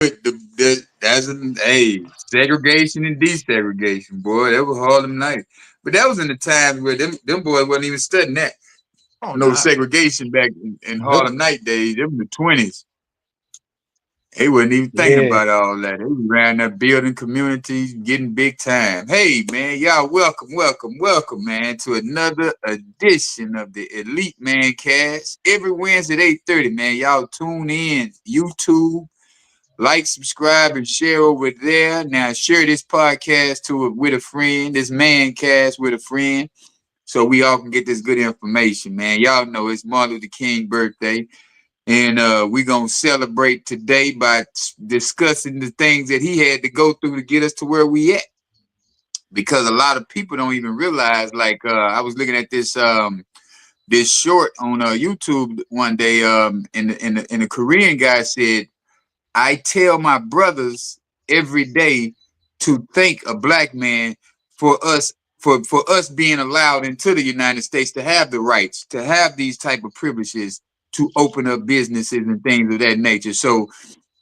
Hey, segregation and desegregation, boy. That was Harlem night. But that was in the times where them boys wasn't even studying that. Oh No God. segregation back in Nope. Harlem night days. Them the 20s. They wasn't even thinking Yeah. about all that. They was around there building communities, getting big time. Hey, man, y'all welcome, man, to another edition of the Elite Mancast. Every Wednesday at 8:30, man. Y'all tune in, YouTube, like, subscribe, and share over there. Now, share this podcast with a friend, this Mancast with a friend, so we all can get this good information, man. Y'all know it's Martin Luther King birthday. And we're going to celebrate today by discussing the things that he had to go through to get us to where we at. Because a lot of people don't even realize, like I was looking at this short on YouTube one day, and the Korean guy said, I tell my brothers every day to thank a black man for us for us being allowed into the United States to have the rights, to have these type of privileges, to open up businesses and things of that nature. So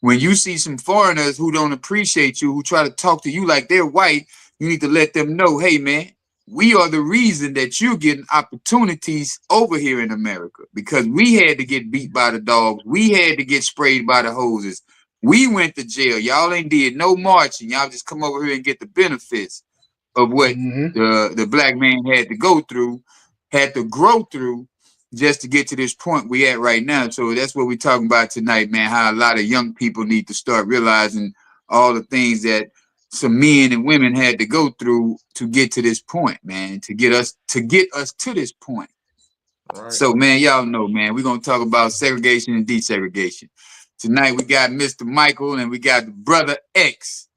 when you see some foreigners who don't appreciate you, who try to talk to you like they're white, you need to let them know, hey man, we are the reason that you're getting opportunities over here in America, because we had to get beat by the dogs. We had to get sprayed by the hoses. We went to jail. Y'all ain't did no marching. Y'all just come over here and get the benefits of what Mm-hmm. the black man had to go through, had to grow through, just to get to this point we at right now. So that's what we're talking about tonight, man. How a lot of young people need to start realizing all the things that some men and women had to go through to get to this point, man. To get us to this point. Right. So, man, y'all know, man, we're gonna talk about segregation and desegregation. Tonight we got Mr. Michael and we got the brother X.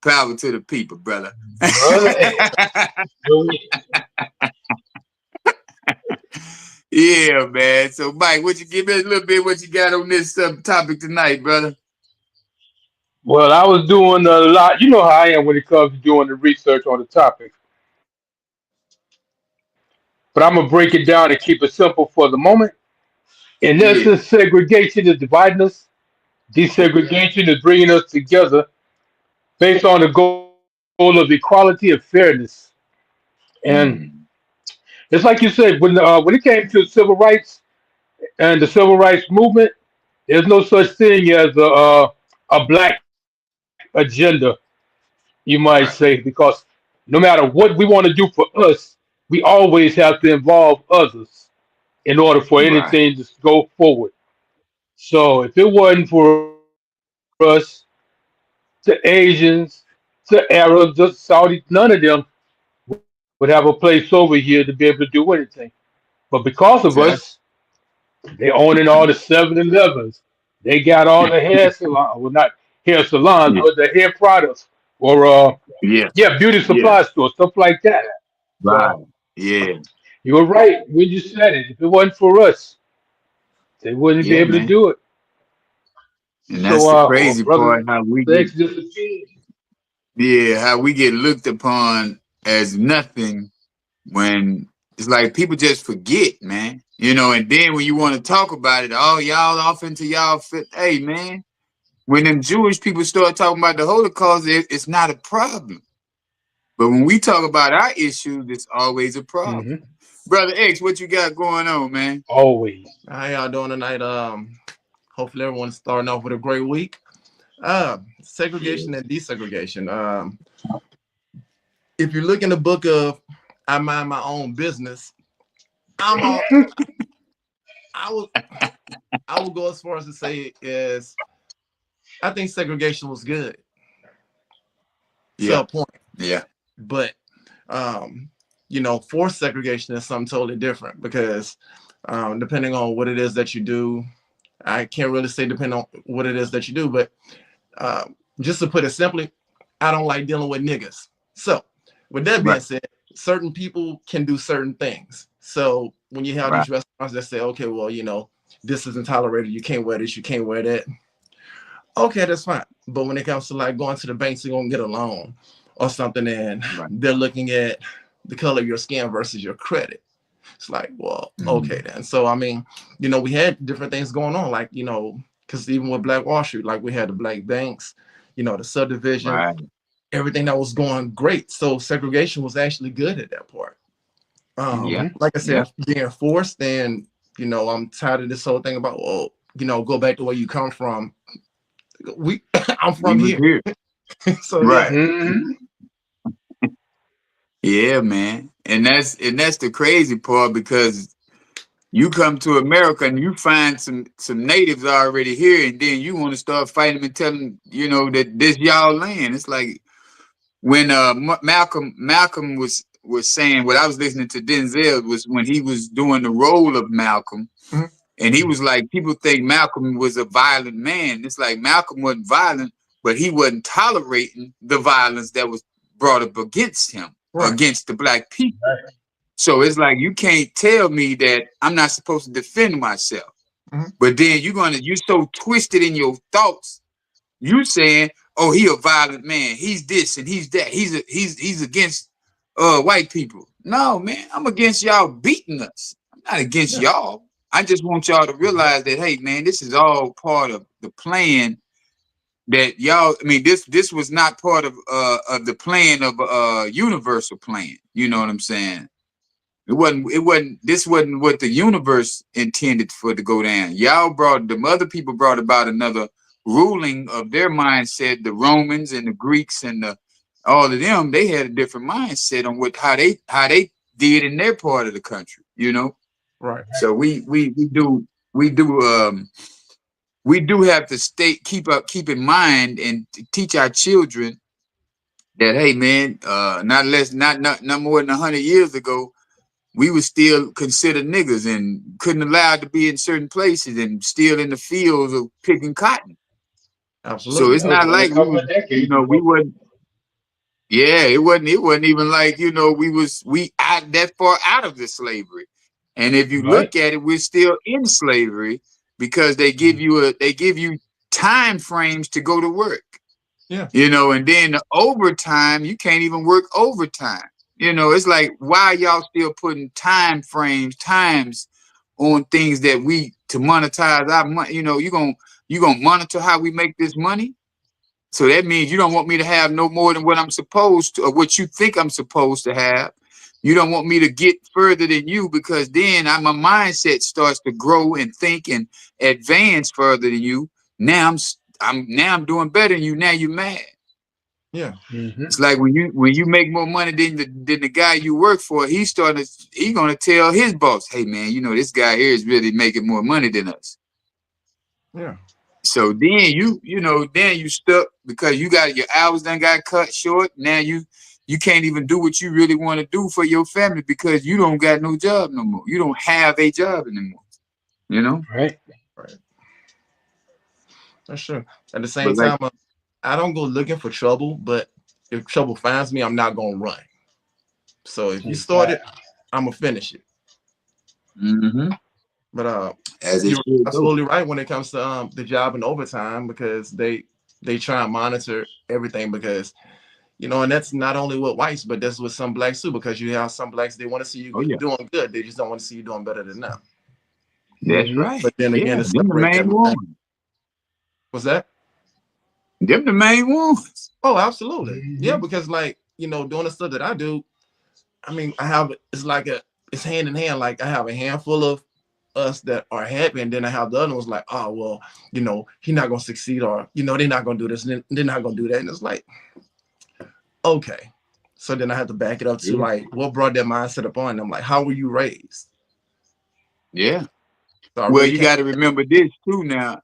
Power to the people, brother. Brother X. Yeah, man. So, Mike, what you give me a little bit what you got on this topic tonight, brother? Well, I was doing a lot. You know how I am when it comes to doing the research on the topic. But I'm gonna break it down and keep it simple for the moment. In Yeah. essence, segregation is dividing us. Desegregation is bringing us together based on the goal of equality and fairness. And Mm. it's like you said, when it came to civil rights and the civil rights movement, there's no such thing as a black agenda, you might say, Right. because no matter what we want to do for us, we always have to involve others in order for Right. anything to go forward. So if it wasn't for us, the Asians, the Arabs, the Saudis, none of them would have a place over here to be able to do anything. But because of us, Exactly. they owning all the 7-Elevens. They got all the hair salons, well, not hair salons, but Yeah. the hair products, or Yeah. yeah, beauty Yeah. supply stores, stuff like that. Right. So Yeah. you were right when you said it. If it wasn't for us, they wouldn't be Yeah, able to man. do it. And So, that's the our crazy brother part, how we get, X disappeared. yeah, how we get looked upon as nothing when it's like people just forget, man. And then when you want to talk about it, oh, y'all off into y'all fit. Hey, man, when them Jewish people start talking about the Holocaust, it's not a problem. But when we talk about our issues, it's always a problem. Hmm. Brother X, what you got going on, man? Always. How y'all doing tonight? Hopefully everyone's starting off with a great week. Segregation and desegregation. If you look in the book of I mind my own business, I'm all I will I will go as far as to say is I think segregation was good to Yeah, a point, yeah, but um, forced segregation is something totally different because depending on what it is that you do, I can't really say depending on what it is that you do, but uh, just to put it simply, I don't like dealing with niggas. So, with that being right, said, certain people can do certain things. So, when you have right, these restaurants that say, okay, well, this isn't tolerated, you can't wear this, you can't wear that. Okay, that's fine. But when it comes to like going to the bank to go and get a loan or something, and right. they're looking at the color of your skin versus your credit, it's like, well, okay Mm. then. So I mean, we had different things going on, like because even with Black Wall Street, like we had the black banks, the subdivision, Right. everything that was going great. So segregation was actually good at that part. Yeah. Like I Yeah. said, being forced, and I'm tired of this whole thing about, well, go back to where you come from. I'm We from was here. here. So yeah. Right. Mm-hmm. Yeah, man. And that's the crazy part, because you come to America and you find some natives already here, and then you want to start fighting them and tell them, that this y'all land. It's like when Malcolm was saying, what I was listening to Denzel was when he was doing the role of Malcolm, Mhm. and he was like, people think Malcolm was a violent man. It's like Malcolm wasn't violent, but he wasn't tolerating the violence that was brought up against him, Right. against the black people. Right. So it's like, you can't tell me that I'm not supposed to defend myself. Mhm. But then you're so twisted in your thoughts. You saying, "Oh, he a violent man. He's this and he's that. He's against white people." No, man, I'm against y'all beating us. I'm not against Yeah. y'all. I just want y'all to realize that, hey, man, this is all part of the plan that y'all. I mean, this was not part of the plan of universal plan. You know what I'm saying? It wasn't. It wasn't. This wasn't what the universe intended for it to go down. Y'all brought the other people brought about another ruling of their mindset. The Romans and the Greeks and all of them, they had a different mindset on how they did in their part of the country. Right. So we do have to keep in mind and teach our children that, hey, man, not more than 100 years ago, we were still considered niggas and couldn't allow to be in certain places and still in the fields of picking cotton. So Absolutely. it's That was not only like a couple of decades we ago. wasn't. Yeah, it wasn't even like we out that far out of the slavery. And if you Right. look at it, we're still in slavery because they give you time frames to go to work. Yeah. And then the overtime, you can't even work overtime. It's like, why y'all still putting times on things that we to monetize our money? You gonna monitor how we make this money. So that means you don't want me to have no more than what I'm supposed to, or what you think I'm supposed to have. You don't want me to get further than you, because then my mindset starts to grow and think and advance further than you. Now I'm doing better than you. Now you're mad. Yeah. Mm-hmm. It's like when you make more money than the guy you work for, he's gonna tell his boss, "Hey, man, this guy here is really making more money than us." Yeah. So then you stuck because you got your hours done got cut short. Now you can't even do what you really want to do for your family because you don't got no job no more. You don't have a job anymore. You know. Right. Right. That's true. At the same But like, time, I don't go looking for trouble, but if trouble finds me, I'm not gonna run. So if you start it, Exactly. I'm gonna finish it. mm-hmm, But as it you're should go. absolutely right when it comes to the job and overtime, because they try and monitor everything, because and that's not only with whites, but that's with some blacks too, because you have some blacks, they want to see you Oh yeah, doing good, they just don't want to see you doing better than them. that's Mm-hmm. right. But then Yeah, again, to them the separate main them, ones. was that? Them the main ones. Oh, absolutely. Yeah, Mm-hmm. because like doing the stuff that I do, I mean, it's hand in hand. Like I have a handful of us that are happy, and then I have the other ones like, oh well, he's not gonna succeed, or they're not gonna do this, and they're not gonna do that, and it's like, okay. So then I have to back it up to Yeah, like, what brought that mindset upon them? Like, how were you raised? yeah. So I Well, really you can't. got to remember this too. Now,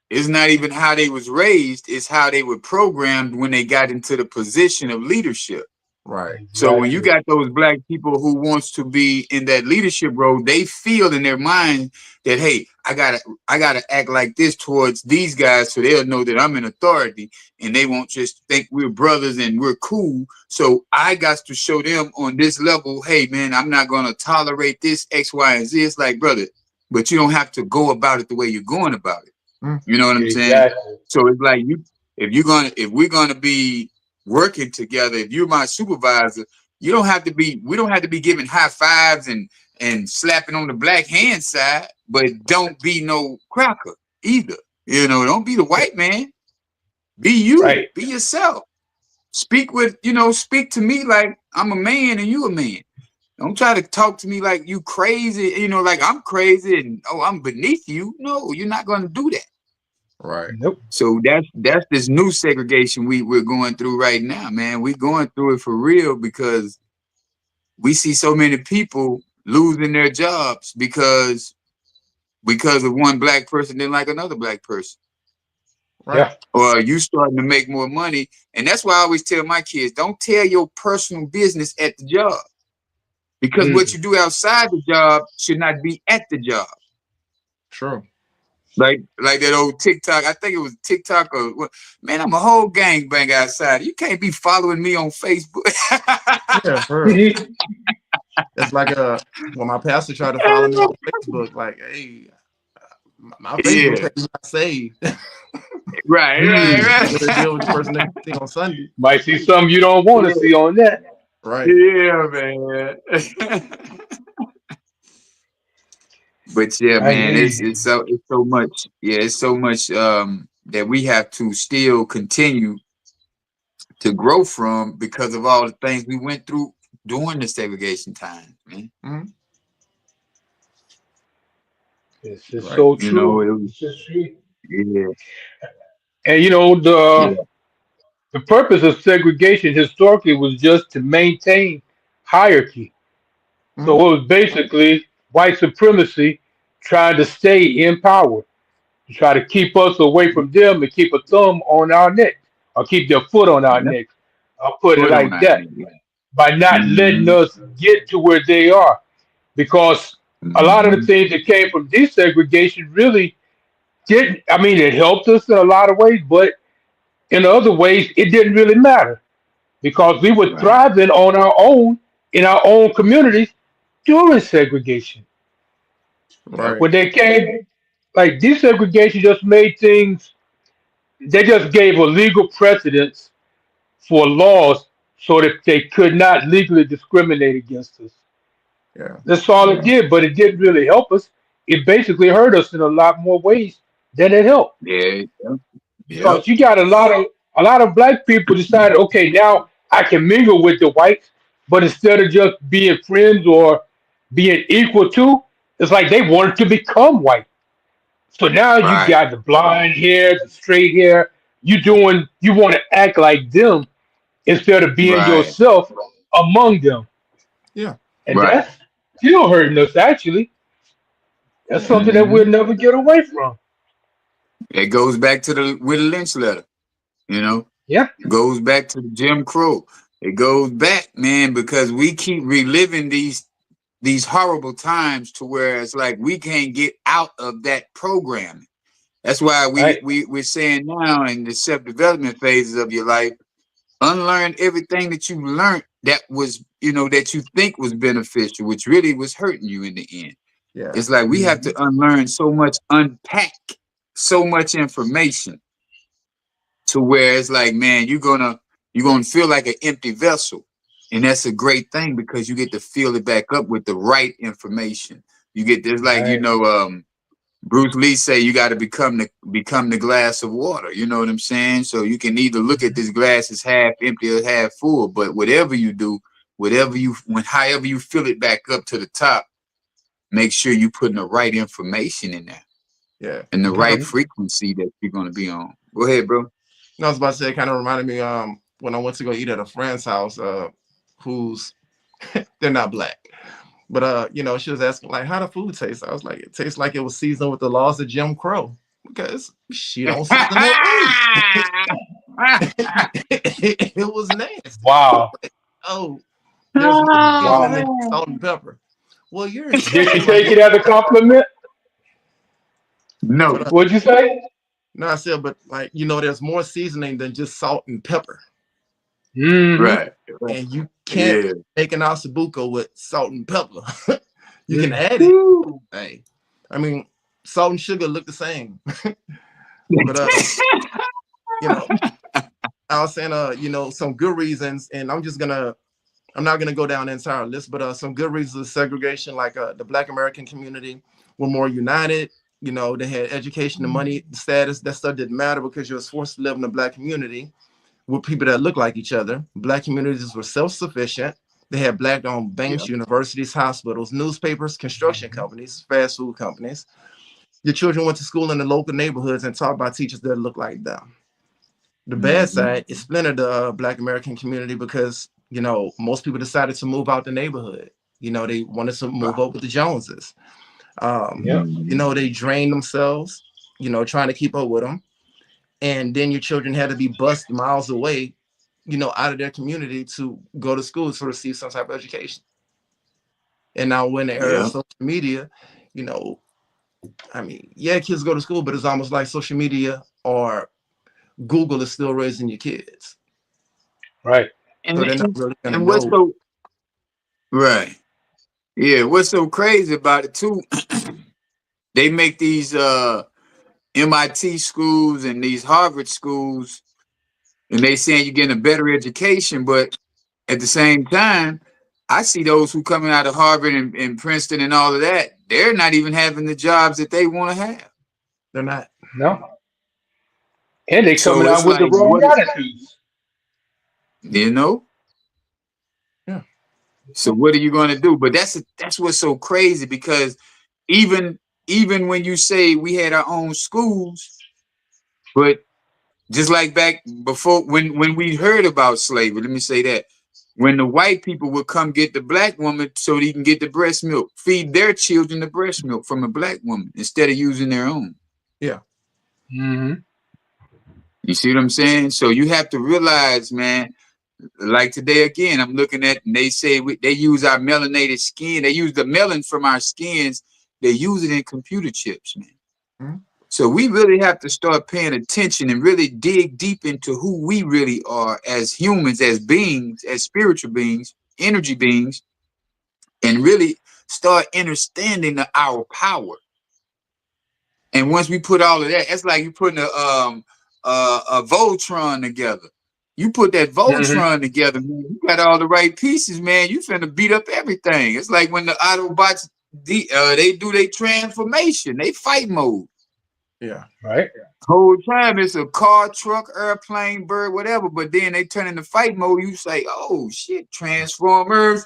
it's not even how they was raised; it's how they were programmed when they got into the position of leadership. Right. So when you Exactly. got those black people who wants to be in that leadership role, they feel in their mind that, hey, I gotta act like this towards these guys so they'll know that I'm in authority, and they won't just think we're brothers and we're cool. So I got to show them on this level, hey man, I'm not gonna tolerate this X, Y, and Z. It's like, brother, but you don't have to go about it the way you're going about it. Mm. You know what I'm saying? Exactly. So it's like if we're gonna be working together, if you're my supervisor, we don't have to be giving high fives and slapping on the black hand side, but don't be no cracker either. Don't be the white man. Be you. Right. Be yourself. Speak to me like I'm a man and you a man. Don't try to talk to me like you crazy, like I'm crazy and I'm beneath you. No, you're not gonna do that. Right. Nope. So that's this new segregation we're going through right now, man. We're going through it for real because we see so many people losing their jobs because of one black person didn't like another black person. Right. Yeah. Or you starting to make more money. And that's why I always tell my kids, don't tell your personal business at the job. Because what Mm. you do outside the job should not be at the job. True. Like that old TikTok. I think it was TikTok or what. Man, I'm a whole gangbang outside. You can't be following me on Facebook. Yeah, for real. It's like when my pastor tried to follow me on Facebook, like, hey, my Facebook Yeah. page is not saved. Right, right, Mm. You better right. deal with the person that you see on Sunday. Might see something you don't want to Yeah, see on that. Right. yeah, man. But yeah, I man, hear it's you. it's so it's so much. Yeah, it's so much that we have to still continue to grow from because of all the things we went through during the segregation time, man. Hmm. It's just Right. so It true. was It's just true. yeah, And yeah, the purpose of segregation historically was just to maintain hierarchy. So Hmm. it was basically white supremacy trying to stay in power, to try to keep us away from them and keep a thumb on our neck, or keep their foot on our yeah. neck. I'll put it Put on like that that, nigga. by not letting Mm-hmm. us get to where they are. Because a lot of the Mm-hmm. things that came from desegregation really didn't, I mean, it helped us in a lot of ways, but in other ways, it didn't really matter because we were Right, thriving on our own in our own communities during segregation. yep, Right. When they came, like desegregation just made things, they just gave a legal precedence for laws so that they could not legally discriminate against us. Yeah. That's all it did, but it didn't really help us. It basically hurt us in a lot more ways than it helped. yeah, yep, yep. Because you got a lot of black people decided, okay, now I can mingle with the whites, but instead of just being friends or being equal to, it's like they wanted to become white. So now you Right, got the blonde hair, the straight hair. You want to act like them instead of being right, yourself among them, Yeah. and right. that's still hurting us. Actually, that's Yeah. something that we'll Mm-hmm. never get away from. It goes back to the Willie Lynch letter. You know, Yeah, goes back to the Jim Crow. It goes back, man, because we keep reliving these horrible times to where it's like we can't get out of that programming. That's why right, we're saying now in the self-development phases of your life, unlearn everything that you learned that was, that you think was beneficial, which really was hurting you in the end. Yeah. It's like we have mhm, to unlearn so much, unpack so much information to where it's like, man, you're gonna feel like an empty vessel. And that's a great thing because you get to fill it back up with the right information. You get this like, right, Bruce Lee say you got to become the glass of water. You know what I'm saying? So you can either look at mhm, this glass as half empty or half full, but whatever you do, however you fill it back up to the top, make sure you putting the right information in there Yeah. and the Kind of. right mhm. frequency that you're gonna be on. Go ahead, bro. I was about to say, it kind of reminded me when I went to go eat at a friend's house, who's they're not black. But she was asking like how the food tastes. I was like, it tastes like it was seasoned with the laws of Jim Crow because she don't season her food. It was nasty. Wow, Oh, there's more wow. seasoning than salt and pepper. Well, you're Did she insulting my take food. it as a compliment? No. But What'd you say? no, I said, but like there's more seasoning than just salt and pepper, Mm-hmm. Right. and you can't Yeah. make an ossobuco with salt and pepper. You can Mm. add it. Woo. Hey, I mean, salt and sugar look the same, but you know, I was saying, some good reasons, and I'm not gonna go down the entire list, but some good reasons of segregation, like the Black American community were more united. You know, they had education, the money, the status. That stuff didn't matter because you was forced to live in a black community with people that look like each other. Black communities were self-sufficient. They had black-owned Yeah. banks, universities, hospitals, newspapers, construction companies, fast food companies. Your children went to school in the local neighborhoods and taught by teachers that look like them. The bad Mm-hmm. side is splintered the Black American community because, you know, most people decided to move out the neighborhood. You know, they wanted to move Right. up with the Joneses. Yep. You Mm-hmm. know, they drained themselves, you know, trying to keep up with them. And then your children had to be bused miles away, you know, out of their community to go to school to receive some type of education. And now we're in the era of Yeah. social media, you know, I mean, yeah, kids go to school, but it's almost like social media or Google is still raising your kids. Right. So And they're not and, really going to and what's know. so right? Yeah. What's so crazy about it too? They make these MIT schools and these Harvard schools, and they saying you're getting a better education, but at the same time, I see those who coming out of Harvard and Princeton and all of that, they're not even having the jobs that they want to have. They're not. No. And they So coming it's out with the like, wrong what, attitudes. you know? Yeah. So what are you going to do? But that's what's so crazy because even even when you say we had our own schools, but just like back before when we heard about slavery, let me say that when the white people would come get the black woman so they can get the breast milk, feed their children the breast milk from a black woman instead of using their own. Yeah. Hmm. You see what I'm saying? So you have to realize, man, like today again, I'm looking at and they say they use our melanated skin, they use the melanin from our skins, they use it in computer chips, man. Mhm. So we really have to start paying attention and really dig deep into who we really are as humans, as beings, as spiritual beings, energy beings, and really start understanding our power. And once we put all of that, it's like you putting a Voltron together. You put that Hmm. Voltron together, man. You got all the right pieces, man. You finna beat up everything. It's like when the Autobots they do their transformation, they fight mode. Yeah. Right. Whole time it's a car, truck, airplane, bird, whatever. But then they turn into fight mode. You say, "Oh shit, Transformers!"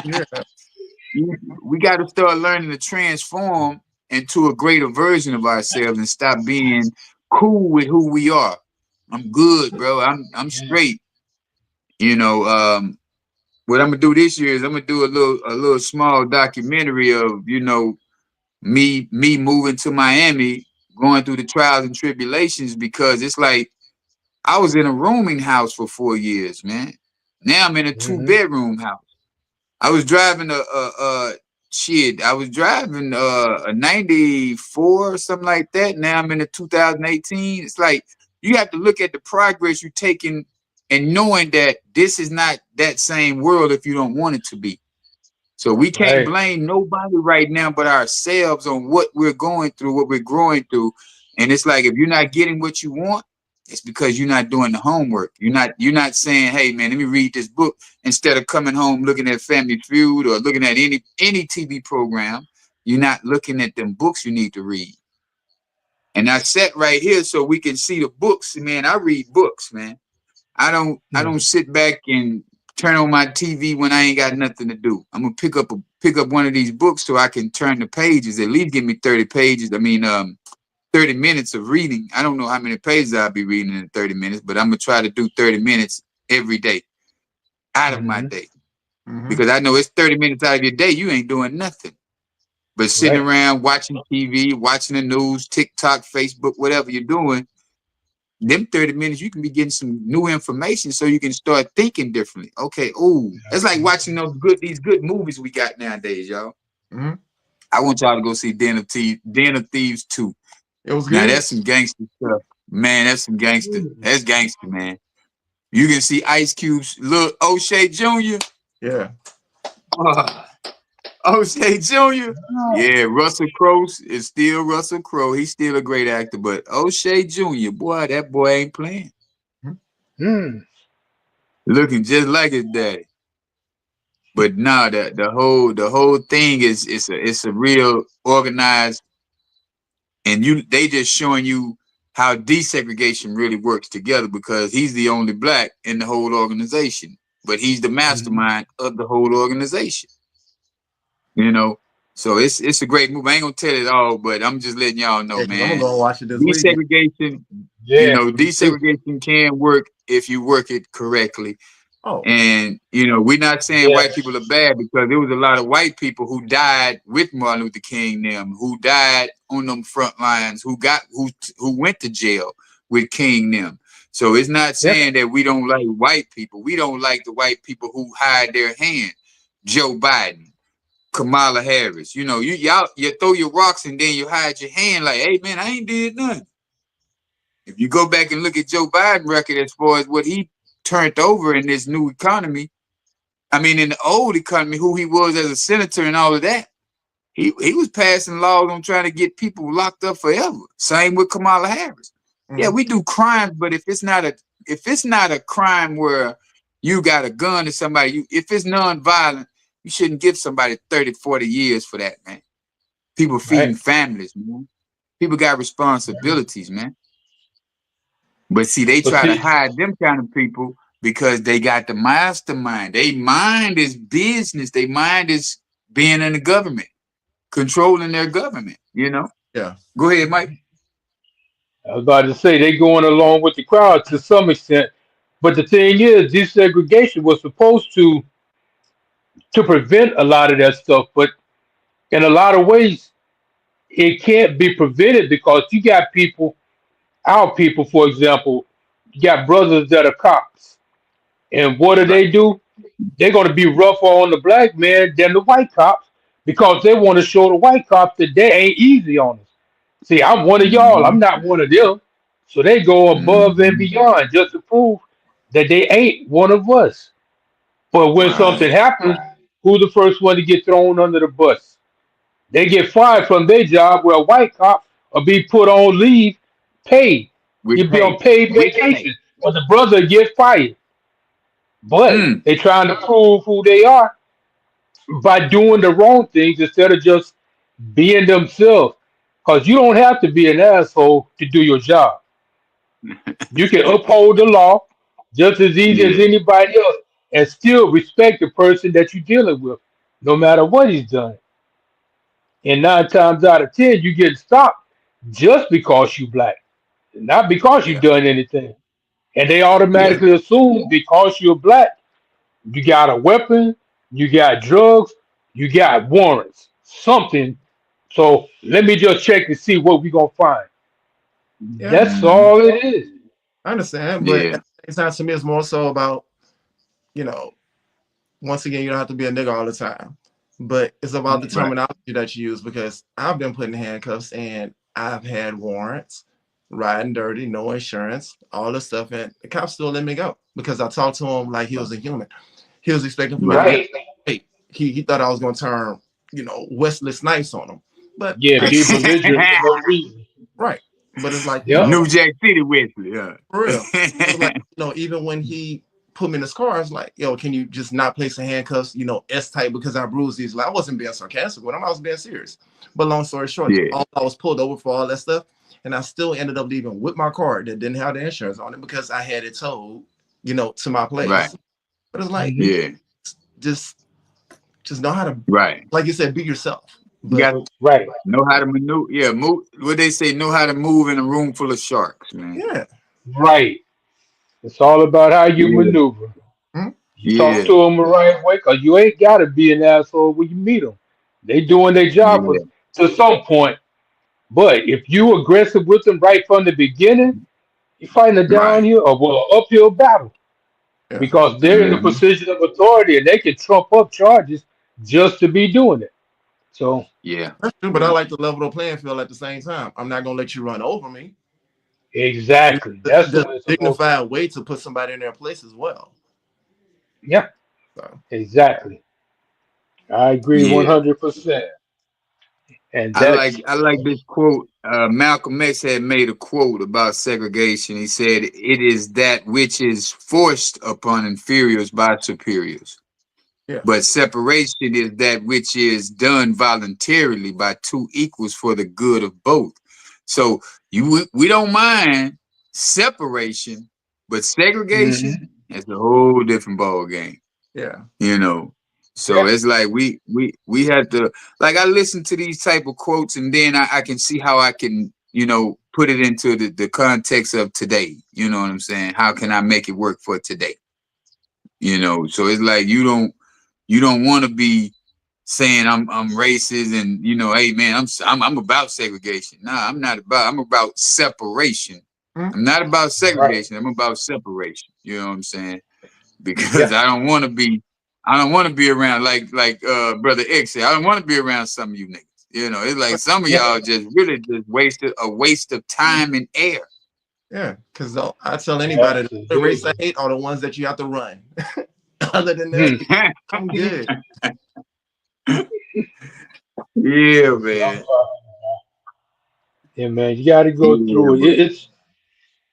Yeah. We got to start learning to transform into a greater version of ourselves and stop being cool with who we are. I'm good, bro. I'm Yeah. straight. You know, what I'm gonna do this year is I'm gonna do a little small documentary of me moving to Miami, going through the trials and tribulations because it's like I was in a rooming house for 4 years, man. Now I'm in a two Hmm. bedroom house. I was driving shit. I was driving a 94 or something like that. Now I'm in a 2018. It's like you have to look at the progress you're taking and knowing that this is not that same world if you don't want it to be. So we can't Right. blame nobody right now but ourselves on what we're going through, what we're growing through. And it's like if you're not getting what you want, it's because you're not doing the homework. You're not saying, "Hey man, let me read this book," instead of coming home looking at Family Feud or looking at any TV program. You're not looking at them books you need to read. And I sat right here so we can see the books. Man, I read books, man. I don't Hmm. sit back and turn on my TV when I ain't got nothing to do. I'm gonna pick up one of these books so I can turn the pages. At least give me 30 pages. I mean, 30 minutes of reading. I don't know how many pages I'll be reading in 30 minutes, but I'm gonna try to do 30 minutes every day out of my Hmm. day. Mm-hmm. Because I know it's 30 minutes out of your day, you ain't doing nothing. But sitting Right. around watching TV, watching the news, TikTok, Facebook, whatever you're doing, them 30 minutes you can be getting some new information so you can start thinking differently. Okay, oh, it's like watching these good movies we got nowadays, y'all. Mm-hmm. I want y'all to go see Den of Thieves 2. It was Now good. that's some gangster stuff. Man, that's some gangster. That's gangster, man. You can see Ice Cube's little O'Shea Jr. Yeah. Uh, O'Shea Jr. Yeah, Russell Crowe is still Russell Crowe. He's still a great actor, but O'Shea Jr., boy, that boy ain't playing. Mm. Looking just like his daddy. But nah, the whole thing is it's a real organized and they just showing you how desegregation really works together, because he's the only black in the whole organization, but he's the Mhm. mastermind of the whole organization. You know, so it's a great movie. I ain't gonna tell it all, but I'm just letting y'all know, Yeah, because I'm gonna man. go and watch it this weekend. Desegregation, Yeah, me too. desegregation can work if you work it correctly. Oh, And we're not saying Yeah, white people are bad, because there was a lot of white people who died with Martin Luther King, them who died on them front lines, who went to jail with King, them. So it's not yeah. saying that we don't like white people. We don't like the white people who hide their hand. Joe Biden, Kamala Harris. You throw your rocks and then you hide your hand like, hey man, I ain't did nothing. If you go back and look at Joe Biden record as far as what he turned over in this new economy, I mean, in the old economy, who he was as a senator and all of that, he was passing laws on trying to get people locked up forever. Same with Kamala Harris. Yeah, mm, we do crimes, but if it's not a crime where you got a gun to somebody, if it's non-violent, you shouldn't give somebody 30, 40 years for that, man. People feeding Right. families, man. People got responsibilities, man. But see, they But try to see, hide them kind of people because they got the mastermind. They mind is business. They mind is being in the government, controlling their government. yeah, Go ahead, Mike. I was about to say they going along with the crowd to some extent. But the thing is, desegregation was supposed to prevent a lot of that stuff. But in a lot of ways, it can't be prevented because you got people, our people, for example, you got brothers that are cops. And what Right. do? They're going to be rougher on the black man than the white cops because they want to show the white cops that they ain't easy on us. See, I'm one of y'all. Mm-hmm. I'm not one of them. So they go above and Mm-hmm. beyond just to prove that they ain't one of us. But when something Right. happens, who's the first one to get thrown under the bus? They get fired from their job where a white cop will be put on leave, paid. With He'll be on pay. paid With pay. vacation. But the brother get fired. But Mm. they trying to prove who they are by doing the wrong things instead of just being themselves. Because you don't have to be an asshole to do your job. You can uphold the law just as easy as Yeah. anybody else and still respect the person that you're dealing with, no matter what he's done. And 9 times out of 10, you get stopped just because you black, not because you've Yeah. done anything. And they Yeah. automatically assume because you're black, you got a weapon, you got drugs, you got warrants, something. So let me just check to see what we gonna find. yeah. That's Mm-hmm. all it is. I understand, but Yeah. at the same time, to me, it's more so about you know. Once again, you don't have to be a nigga all the time, but it's about the Mhm. Right. terminology that you use because I've been put in handcuffs and I've had warrants, riding dirty, no insurance, all this stuff, and the cops still let me go because I talked to him like he was a human. He was expecting for me to Right. get Right. hey, he thought I was gonna turn, Wesley Snipes on him. But Yeah, I be belligerent for no reason. right. But it's like, Yep. New Jack City Wesley. Yeah. for real. It's like, even when he put me in his car, it's like, yo, can you just not place the handcuffs, S type because I bruised these? Like, I wasn't being sarcastic with him, I was being serious. But long story short, Yeah. I was pulled over for all that stuff, and I still ended up leaving with my car that didn't have the insurance on it because I had it towed, to my Right. place. But it's like, Mhm. Yeah. just just know how to, Right. like you said, be yourself. You But gotta Right. know how to maneuver. Yeah. Move. What they say, know how to move in a room full of sharks, man. yeah, Right. It's all about how you Yeah. maneuver. hmm? You talk Yeah. to them the right way, cause you ain't gotta be an asshole when you meet them. They doing their job Yeah. to some point. But if you aggressive with them right from the beginning, you're fighting a Right. downhill or well, uphill battle Yeah, because they're in a Mm-hmm. position of authority and they can trump up charges just to be doing it. So Yeah. that's true. But I Yeah. like to level the playing field at the same time. I'm not gonna let you run over me. exactly, that's the There's way it's a supposed to be. dignified way to put somebody in their place as well. Yeah, So, exactly. I agree Yeah. 100%. And that's I like this quote. Malcolm X had made a quote about segregation. He said, "It is that which is forced upon inferiors by superiors, yeah, but separation is that which is done voluntarily by two equals for the good of both." So we don't mind separation, but segregation Mhm. is a whole different ball game. Yeah. You know. So Yeah. it's like we had to, like, I listen to these type of quotes, and then I can see how I can, put it into the context of today. You know what I'm saying? How can I make it work for today? So it's like you don't want to be saying I'm racist, and hey man, I'm about segregation. Nah, I'm not about. I'm about separation. Mhm. I'm not about Right. segregation. I'm about separation. You know what I'm saying? Because Yeah. I don't want to be around, like brother X said. I don't want to be around some of you niggas. It's like some of Yeah. y'all just really just wasted a waste of time and air. Yeah, because I tell anybody the race I Absolutely. hate are the ones that you have to run. Other than that, Hmm. I'm good. Yeah, Yeah, man. yeah, man, you got to go Yeah, through it. but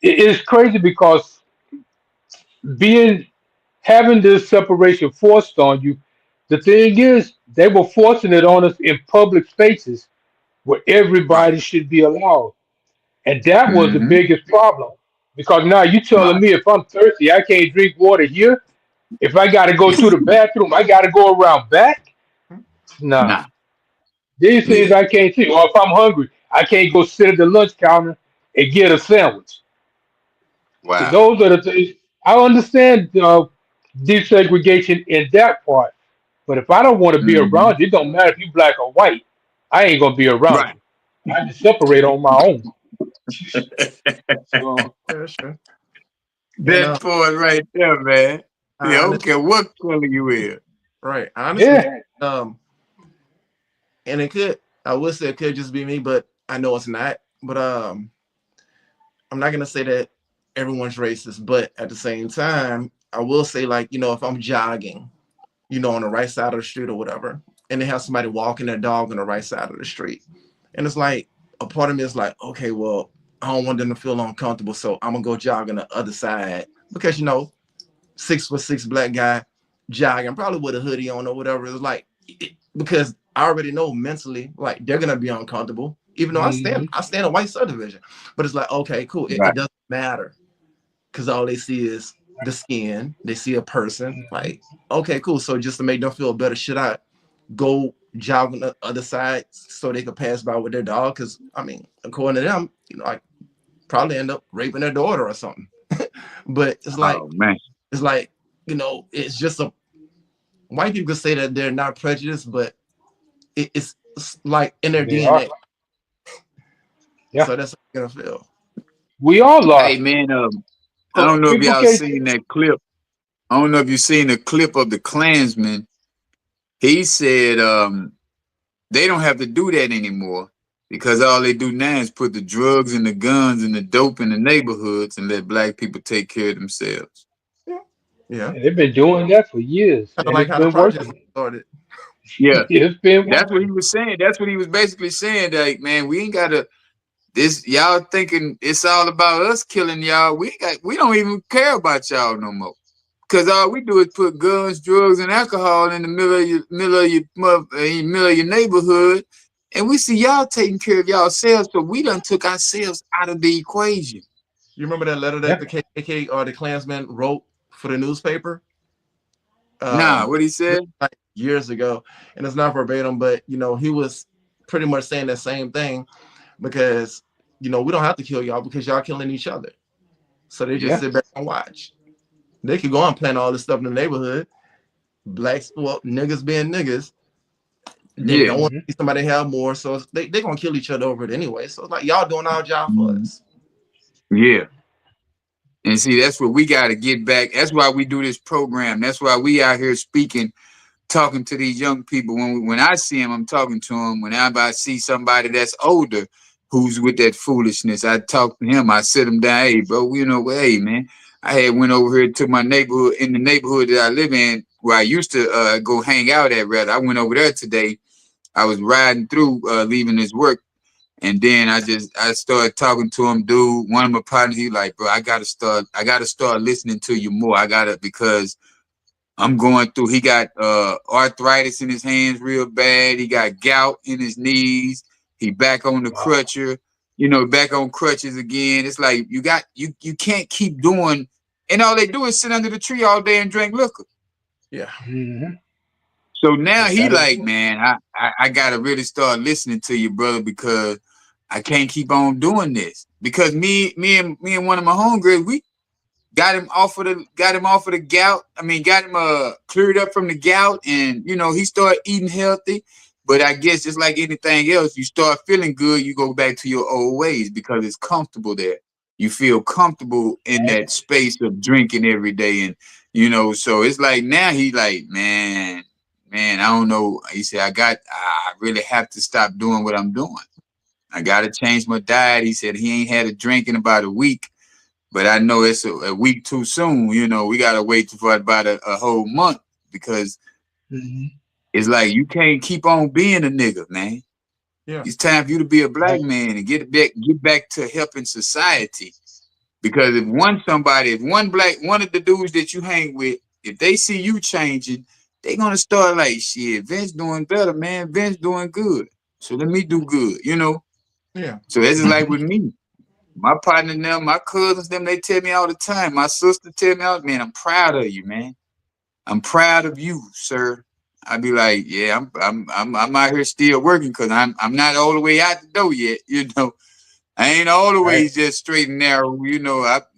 It's crazy because being having this separation forced on you. The thing is, they were forcing it on us in public spaces where right. everybody should be allowed, and that was the Mm-hmm. biggest problem. Because now you telling Right. me if I'm thirsty, I can't drink water here. If I got to go to the bathroom, I got to go around back. Nah, Nah. these things Yeah. I can't see. Or if I'm hungry, I can't go sit at the lunch counter and get a sandwich. See, Wow. those are the things. I understand desegregation in that part, but if I don't want to be Mm-hmm. around you, it don't matter if you black or white. I ain't gonna be around Right. you. I can separate on my own. So Yeah, sure. And That part right there, man. Yeah, I I don't honestly, care what color you is. right, I honestly, yeah, um, and it could, I would say it could just be me, but I know it's not. But I'm not gonna say that everyone's racist, but at the same time, I will say like if I'm jogging, on the right side of the street or whatever, and they have somebody walking their dog on the right side of the street, and it's like a part of me is like, okay, well, I don't want them to feel uncomfortable, so I'm gonna go jog on the other side because 6'6" black guy jogging, probably with a hoodie on or whatever. It's like because I already know mentally, like they're gonna be uncomfortable, even though I stand hmm I stand in white subdivision. But it's like, okay, cool. It Right. doesn't matter because all they see is the skin. They see a person. Like, okay, cool. So just to make them feel better, should I go jog on the other side so they could pass by with their dog? Because I mean, according to them, I probably end up raping their daughter or something. But Oh man. it's like it's just a white people say that they're not prejudiced, but it's like in their they are. DNA. Yeah, So that's how you're gonna feel. we all Hey are. man, I So don't know if people y'all can't. seen that clip. I don't know if you seen the clip of the Klansman. He said they don't have to do that anymore because all they do now is put the drugs and the guns and the dope in the neighborhoods and let black people take care of themselves. Yeah, yeah. They've been doing that for years, Kind of and like it's how the been project working. started. Yeah. It's been That's what he working. was saying. That's what he was basically saying. Like, man, we ain't gotta this y'all thinking it's all about us killing y'all. We don't even care about y'all no more. Cause all we do is put guns, drugs, and alcohol in the middle of your neighborhood, and we see y'all taking care of yourselves. So we done took ourselves out of the equation. You remember that letter that Yeah, the KKK or the Klansman wrote for the newspaper? Nah, what he This said? was like years ago, and it's not verbatim, but he was pretty much saying the same thing because we don't have to kill y'all because y'all killing each other. So they just yeah, sit back and watch. They could go and plant all this stuff in the neighborhood. Blacks, well, niggas being niggas, they Yeah. don't want hmm to see somebody have more, so they gonna kill each other over it anyway. So it's like y'all doing our job for Mhm. us. Yeah. And see, that's what we got to get back. That's why we do this program. That's why we out here speaking, talking to these young people. When I see them, I'm talking to them. Whenever I see somebody that's older who's with that foolishness, I talk to him. I sit him down. Hey, bro, hey, man. I had went over here to my neighborhood, in the neighborhood that I live in, where I used to go hang out at. Rather, I went over there today. I was riding through, leaving this work. And then I started talking to him, dude. One of my partners, he like, bro, I gotta start listening to you more. Because I'm going through. He got arthritis in his hands real bad. He got gout in his knees. He back on the wow, crutcher. back on crutches again. It's like you can't keep doing, and all they do is sit under the tree all day and drink liquor. Yeah. Mm-hmm. So now he That is like, true. man, I gotta really start listening to you, brother, because I can't keep on doing this. Because me and one of my homegirls, we got him off of the gout. I mean, got him cleared up from the gout, and he started eating healthy. But I guess just like anything else, you start feeling good, you go back to your old ways because it's comfortable there. You feel comfortable in Right. that space of drinking every day, and so it's like now he like, man, I don't know. He said, I really have to stop doing what I'm doing. I got to change my diet. He said he ain't had a drink in about a week, but I know it's a week too soon. We got to wait for about a whole month because Mm-hmm. it's like you can't keep on being a nigga, man. Yeah. It's time for you to be a black Right. man and get back to helping society. Because if one of the dudes that you hang with, if they see you changing, they gonna start like, shit, Vince doing better, man. Vince doing good. So let me do good. Yeah. So this is like with me. My partner them, my cousins them, they tell me all the time. My sister tell me all, man, I'm proud of you, man. I'm proud of you, sir. I be like, yeah, I'm out here still working because I'm not all the way out the door yet. I ain't Right. always just straight and narrow.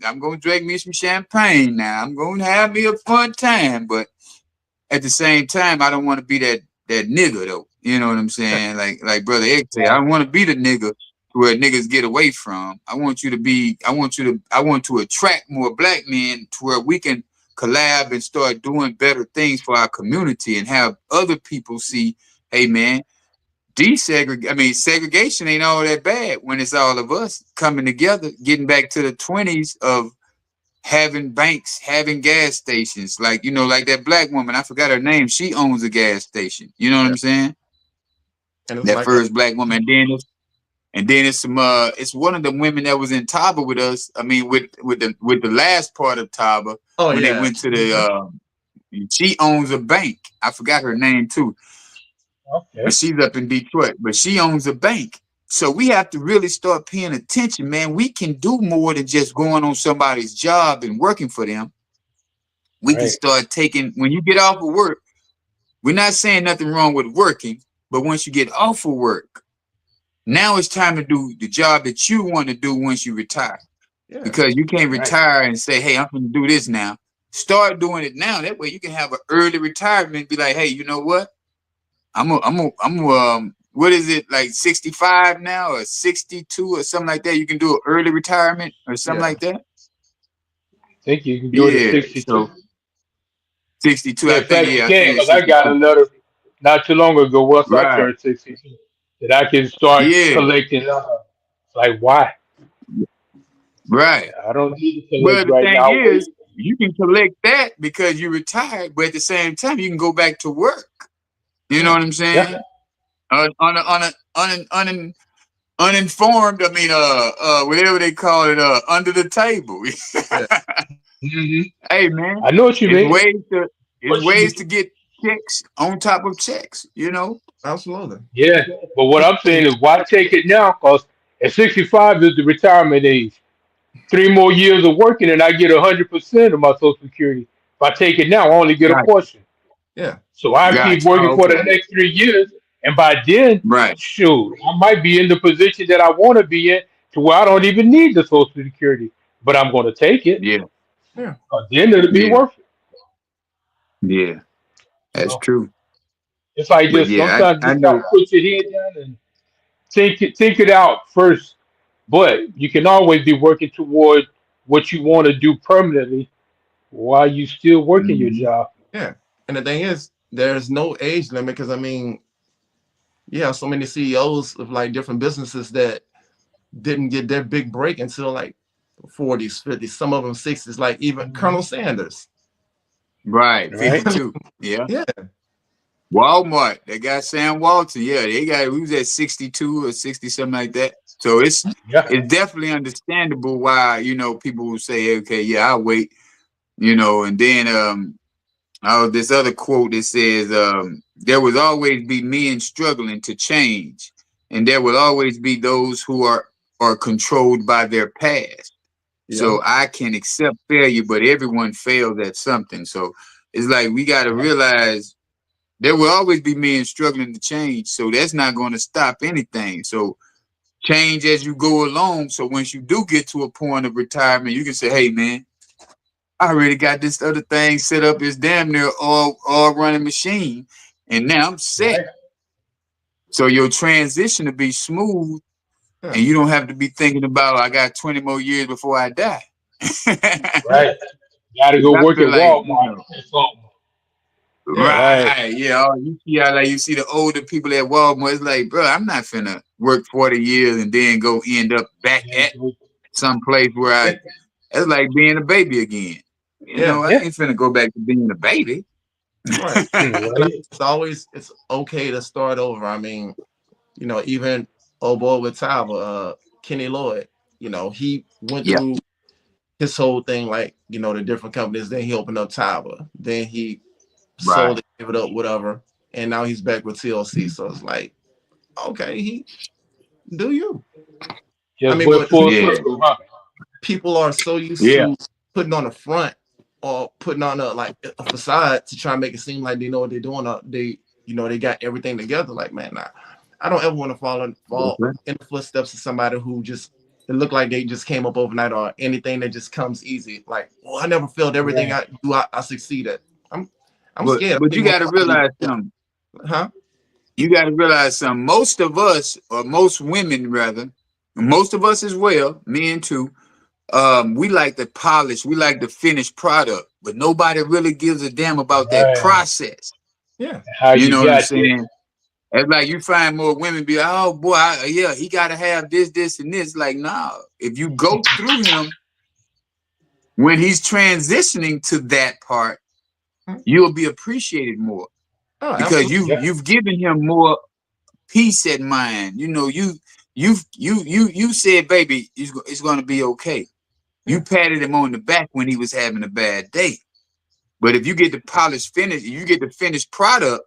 I'm gonna drink me some champagne now. I'm gonna have me a fun time, but at the same time, I don't want to be that nigga though. You know what I'm Yeah. saying? Like Brother X said, I Right. don't want to be the nigga where niggas get away from. I want to attract more black men to where we can collab and start doing better things for our community and have other people see, hey man, segregation ain't all that bad when it's all of us coming together, getting back to the 20s of having banks, having gas stations, like that black woman. I forgot her name. She owns a gas station. You know what Yeah. I'm saying? And it's That like, first black woman. And then it's one of the women that was in Taba with us. I mean, with the last part of Taba oh when they yeah. went to the. Mhm. She owns a bank. I forgot her name too, but Okay. she's up in Detroit. But she owns a bank. So we have to really start paying attention, man. We can do more than just going on somebody's job and working for them. We can Right. start taking when you get off of work. We're not saying nothing wrong with working, but once you get off of work, now it's time to do the job that you want to do once you retire. Yeah. Because you can't Right. retire and say, "Hey, I'm going to do this now." Start doing it now. That way, you can have an early retirement. Be like, "Hey, you know what? What is it like 65 now or 62 or something like that? You can do an early retirement or something Yeah. like that." I think you can do it at Yeah. 62. So 62, Yeah, I in think. fact, you Yeah, I can think it's because I got a 62. letter not too long ago once I Right. turned 62 that I can start Yeah. collecting. It's like, why? Right. I don't need to Well, collect the right thing now. is, Wait. you can collect that because you retired, but at the same time, you can go back to work. You know Yeah. what I'm Yeah. saying? Uninformed. I mean, whatever they call it, under the table. Yeah. Hmm. Hey, man, I know what you it's mean. ways to it's But ways to get checks on top of checks. Absolutely. yeah, but what I'm saying is, why take it now? Because at 65 is the retirement age. 3 more years of working, and I get 100% of my Social Security. If I take it now, I only get a Gotcha. portion. Yeah. So I keep Gotcha. working Oh, for the okay. next 3 years, and by then, Right. shoot, I might be in the position that I want to be in, to where I don't even need the Social Security, but I'm going to take it. Yeah. Yeah. Then it'll be Yeah. worth it. Yeah. You That's know, true. it's like But just yeah, sometimes I just gotta know. put your head down and think it out first. But you can always be working toward what you want to do permanently while you still working your Mhm. job. Yeah. And the thing is, there's no age limit because I mean, you have so many CEOs of like different businesses that didn't get their big break until like 40s, 50s, some of them 60s, like even Mhm. Colonel Sanders. Right. Right? 52. Yeah. Yeah. Walmart, they got Sam Walton. Yeah, we was at 62 or 60, something like that. So Yeah. it's definitely understandable why, people will say, okay, yeah, I'll wait, and then this other quote that says, there will always be men struggling to change, and there will always be those who are are controlled by their past. Yeah. So I can accept failure, but everyone fails at something. So it's like we got to realize there will always be men struggling to change. So that's not going to stop anything. So change as you go along. So once you do get to a point of retirement, you can say, hey, man, I already got this other thing set up. It's damn near all running machine. And now I'm set. Right. So your transition to be smooth Yeah. and you don't have to be thinking about I got 20 more years before I die. Right. Got to go I work feel at like, Walmart or something. Yeah. Right. right, yeah. You see how like you see the older people at Walmart. It's like, bro, I'm not finna work 40 years and then go end up back Yeah. at some place where I. It's like being a baby again. You Yeah. know, I Yeah. ain't finna go back to being a baby. Right. Right. And it's okay to start over. I mean, even old boy with Tyler, Kenny Lloyd, he went Yeah, through his whole thing, like, the different companies. Then he opened up Tyler. Then he right. sold it, gave it up, whatever. And now he's back with TLC. So it's like, okay, he do you. I Just mean, went but full Yeah, circle, huh? people are so used yeah. to putting on a front or putting on a facade to try and make it seem like they know what they're doing. Or they got everything together. Like, man, nah, I don't ever want to fall Okay. in the footsteps of somebody who just it look like they just came up overnight or anything that just comes easy. Like, well, I never failed everything Right. I do. I succeed at. I'm I'm But scared. I but you think most got to people, realize something. huh? You got to realize something. Most of us, or most women rather, most of us as well, men too. We like the polish, we like the finished product, but nobody really gives a damn about that Right. process. Yeah, How You you know what I'm got there? saying? It's like you find more women be like, oh boy, yeah, he got to have this, and this. Like, nah, if you go through him when he's transitioning to that part, you'll be appreciated more oh, because absolutely, Yeah. you've given him more peace at mind. You know, you said, baby, it's going to be okay. You yeah, patted him on the back when he was having a bad day. But if you get the polished finish, you get the finished product,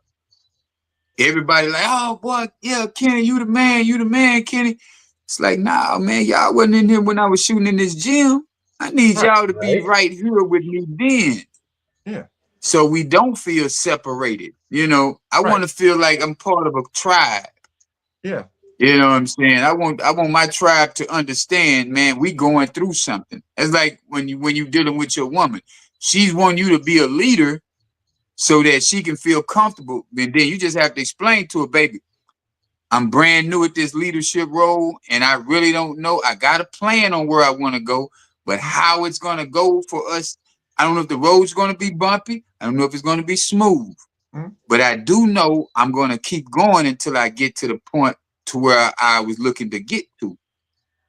everybody like, oh boy, yeah, Kenny, you the man, Kenny. It's like, nah, man, y'all wasn't in here when I was shooting in this gym. I need right, y'all to be Right. right here with me then. yeah, So we don't feel separated. You know, I right, want to feel like I'm part of a tribe. yeah, You know what I'm saying? I want my tribe to understand, man, we going through something. It's like when you dealing with your woman. She's want you to be a leader so that she can feel comfortable. And then you just have to explain to her, baby, I'm brand new at this leadership role and I really don't know. I got a plan on where I want to go, but how it's going to go for us, I don't know if the road's going to be bumpy. I don't know if it's going to be smooth, mhm, but I do know I'm going to keep going until I get to the point to where I was looking to get to.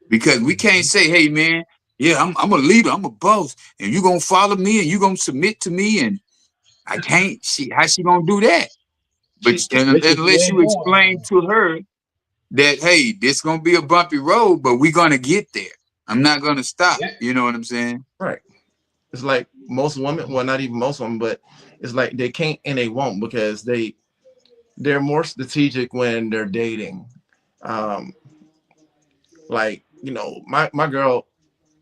Because we can't Mhm. say, hey, man, yeah, I'm a leader, I'm a boss, and you're going to follow me and you're going to submit to me. And I can't, how she going to do that? But Especially if you unless ain't you going explain nowhere. to her that, hey, this gonna be a bumpy road, but we're gonna get there. I'm not gonna stop. Yeah. You know what I'm saying? right. It's like most women, well, not even most women, but it's like they can't and they won't because they're more strategic when they're dating. Um, like my girl,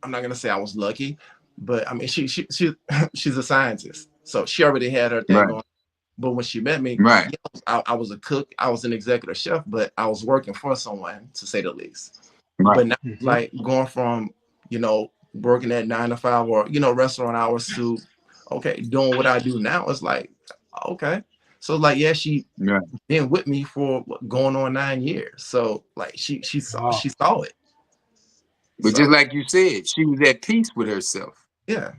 I'm not gonna say I was lucky, but I mean she she's a scientist, so she already had her thing Right, going. But when she met me, right, yeah, I was a cook, I was an executive chef, but I was working for someone to say the least. right. But now, Hmm. like going from working at 9 to 5 or restaurant hours to okay doing what I do now, it's like okay. So like yeah, she Right. been with me for going on 9 years. So like Wow. she saw it. But just So like you said, she was at peace with herself. yeah,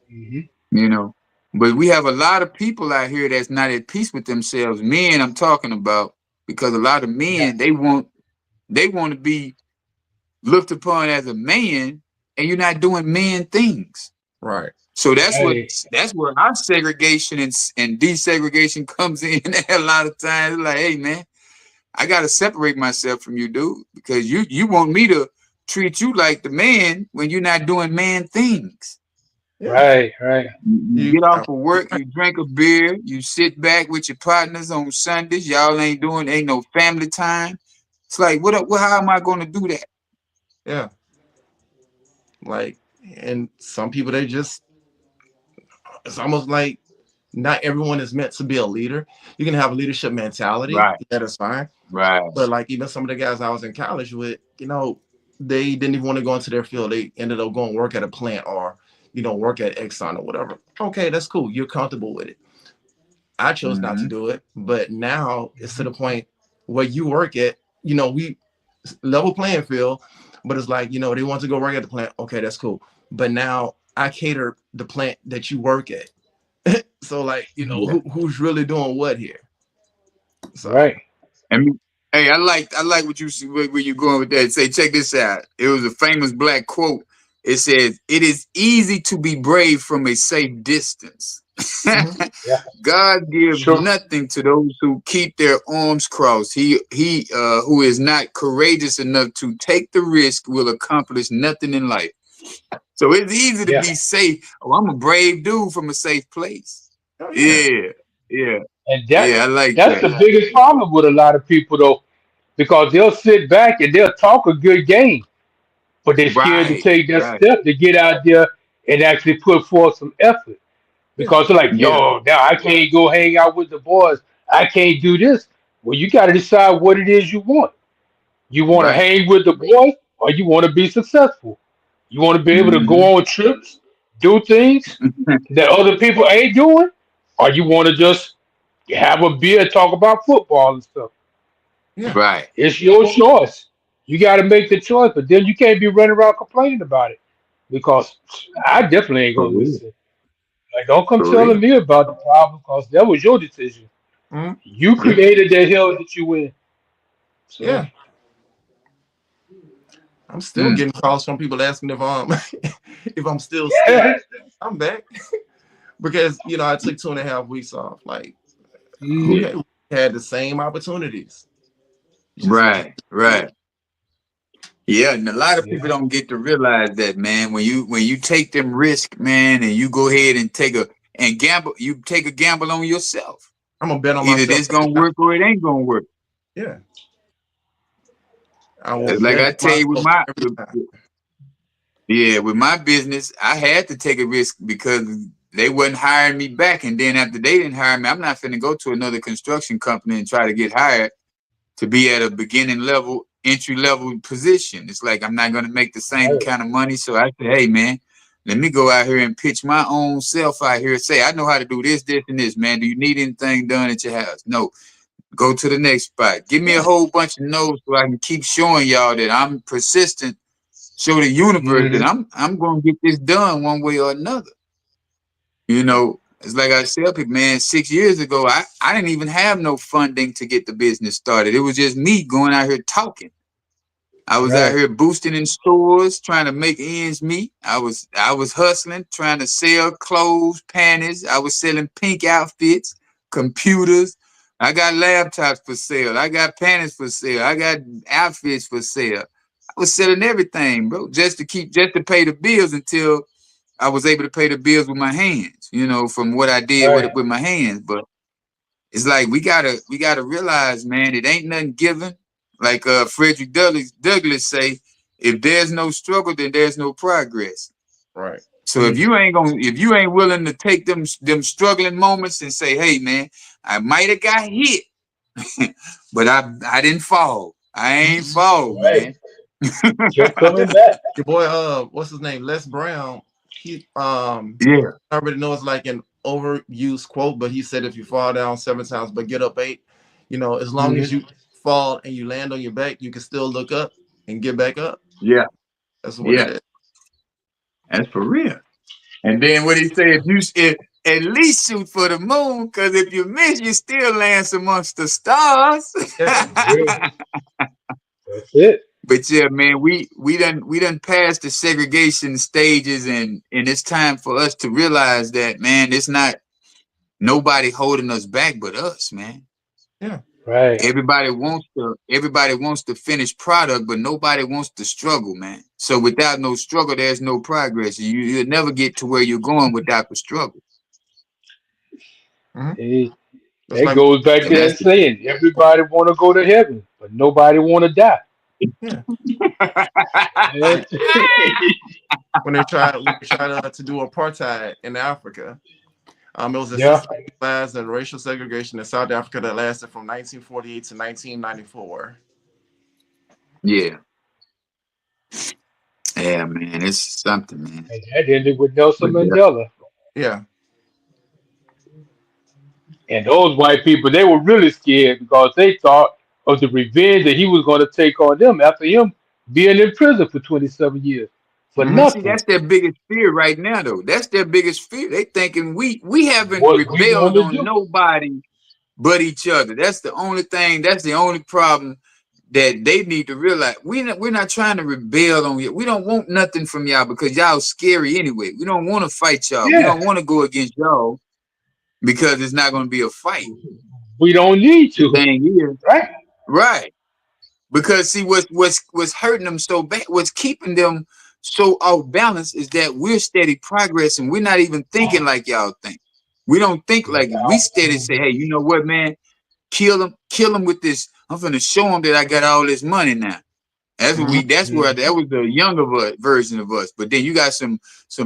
Hmm. You know. But we have a lot of people out here that's not at peace with themselves. Men, I'm talking about, because a lot of Yeah. men they want to be looked upon as a man, and you're not doing man things. right. So Right. that's where our segregation and desegregation comes in a lot of times. Like, hey man, I gotta separate myself from you, dude, because you want me to treat you like the man when you're not doing man things. Yeah. Right. Right. You You get off of work, you drink a beer, you sit back with your partners on Sundays. Y'all ain't no family time. It's like, what? How am I going to do that? Yeah, like, and some people they just, it's almost like not everyone is meant to be a leader. You can have a leadership mentality, Right, that is fine. right. But like even some of the guys I was in college with, they didn't even want to go into their field. They ended up going work at a plant or, work at Exxon or whatever. Okay, that's cool. You're comfortable with it. I chose not to Mm-hmm. do it, but now it's to the point where you work at, we level playing field, but it's like, they want to go work at the plant. Okay, that's cool. But now I cater the plant that you work at. So like, Yeah. who's really doing what here? So Right. And hey, I like what you see where you going with that. Say, check this out. It was a famous black quote. It says, "It is easy to be brave from a safe distance." mhm. Yeah. God gives Sure. nothing to those who keep their arms crossed. He who is not courageous enough to take the risk will accomplish nothing in life. So it's easy to Yeah. be safe. Oh, I'm a brave dude from a safe place. Oh yeah. Yeah, yeah, And yeah. I like that's that. the biggest problem with a lot of people though, because they'll sit back and they'll talk a good game, but they're scared to Right, take that right. step to get out there and actually put forth some effort. Yeah. Because they're like, Yeah. yo, now I can't go hang out with the boys. I can't do this. Well, you got to decide what it is you want. You want to Right. hang with the boys or you want to be successful? You want to be able to Hmm. go on trips, do things that other people ain't doing, or you want to just have a beer and talk about football and stuff. Yeah. Right. It's your choice. You got to make the choice, but then you can't be running around complaining about it because I definitely ain't For gonna real. listen. Like, don't come For telling real. me about the problem because that was your decision. Mhm. You Yeah. created the hell that you in. So, Yeah. I'm still Mm. getting calls from people asking if I'm still scared. I'm back because I took 2.5 weeks off. Like, Mhm. okay, we had the same opportunities. Just Right. Right. Yeah, and a lot of people Yeah. don't get to realize that, man. When you take them risk, man, and you go ahead and gamble, you take a gamble on yourself. I'm gonna bet on Either myself this every gonna time. work or it ain't gonna work. Yeah, I will Like bet I on tell you, myself every time. yeah, with my business, I had to take a risk because they wasn't hiring me back, and then after they didn't hire me, I'm not finna go to another construction company and try to get hired to be at a beginning level, entry level position. It's like I'm not gonna make the same Right. kind of money. So I said, hey man, let me go out here and pitch my own self out here and say, I know how to do this, this, and this, man. Do you need anything done at your house? No. Go to the next spot. Give me a Yeah, whole bunch of no's so I can keep showing y'all that I'm persistent. Show the universe that Hmm. I'm gonna get this done one way or another. It's like I tell people, man, 6 years ago, I didn't even have no funding to get the business started. It was just me going out here talking. I was out Right. here boosting in stores, trying to make ends meet. I was hustling, trying to sell clothes, panties. I was selling pink outfits, computers. I got laptops for sale. I got panties for sale. I got outfits for sale. I was selling everything, bro, just to pay the bills until I was able to pay the bills with my hands, from what I did with Right. with my hands. But it's like we gotta realize, man, it ain't nothing given. Like Frederick Douglass say, if there's no struggle, then there's no progress. right. So if Mm. you ain't willing to take them struggling moments and say, hey man, I might have got hit, but I didn't fall. I ain't Mhm. fall, Right. man. Kept coming back. Your boy, what's his name? Les Brown. He Yeah, I already know it's like an overused quote, but he said if you fall down 7 times but get up 8, as long Hmm. as you fall and you land on your back, you can still look up and get back up. yeah, That's what it yeah. is. That's for real. And then what he said, if at least shoot for the moon, because if you miss, you still lands amongst the stars. Yeah. Yeah. That's it. But yeah, man, we done passed the segregation stages, and it's time for us to realize that, man, it's not nobody holding us back but us, man. Yeah. Right. Everybody wants the finished product, but nobody wants to struggle, man. So without no struggle, there's no progress. You'll never get to where you're going without the struggle. Hmm. It, That's that like goes back And to that's that saying. Everybody want to go to heaven, but nobody want to die. Yeah. When, That's when they tried to do apartheid in Africa, it was a yeah. systematic class and racial segregation in South Africa that lasted from 1948 to 1994. Yeah, yeah, man, it's something, man. And that ended with Nelson But Mandela. Yeah. And those white people, they were really scared because they thought of the revenge that he was going to take on them after him being in prison for 27 years for Hmm. see, nothing. that's their biggest fear right now, though. That's their biggest fear. They thinking we haven't What we going rebelled to on do? nobody but each other. That's the only thing. That's the only problem that they need to realize. We're not trying to rebel on you. We don't want nothing from y'all because y'all scary anyway. We don't want to fight y'all. We Yeah, don't want to go against y'all because it's not going to be a fight. we don't need The to, thing is, right? right? Because see, what's hurting them so bad, what's keeping them so off balance is that we're steady progressing. We're not even thinking like y'all think. We don't think like it. We steady say, hey, you know what, man? Kill him with this. I'm gonna show him that I got all this money now. That's what Hmm. we. That's where Mhm. that was the younger version of us. But then you got some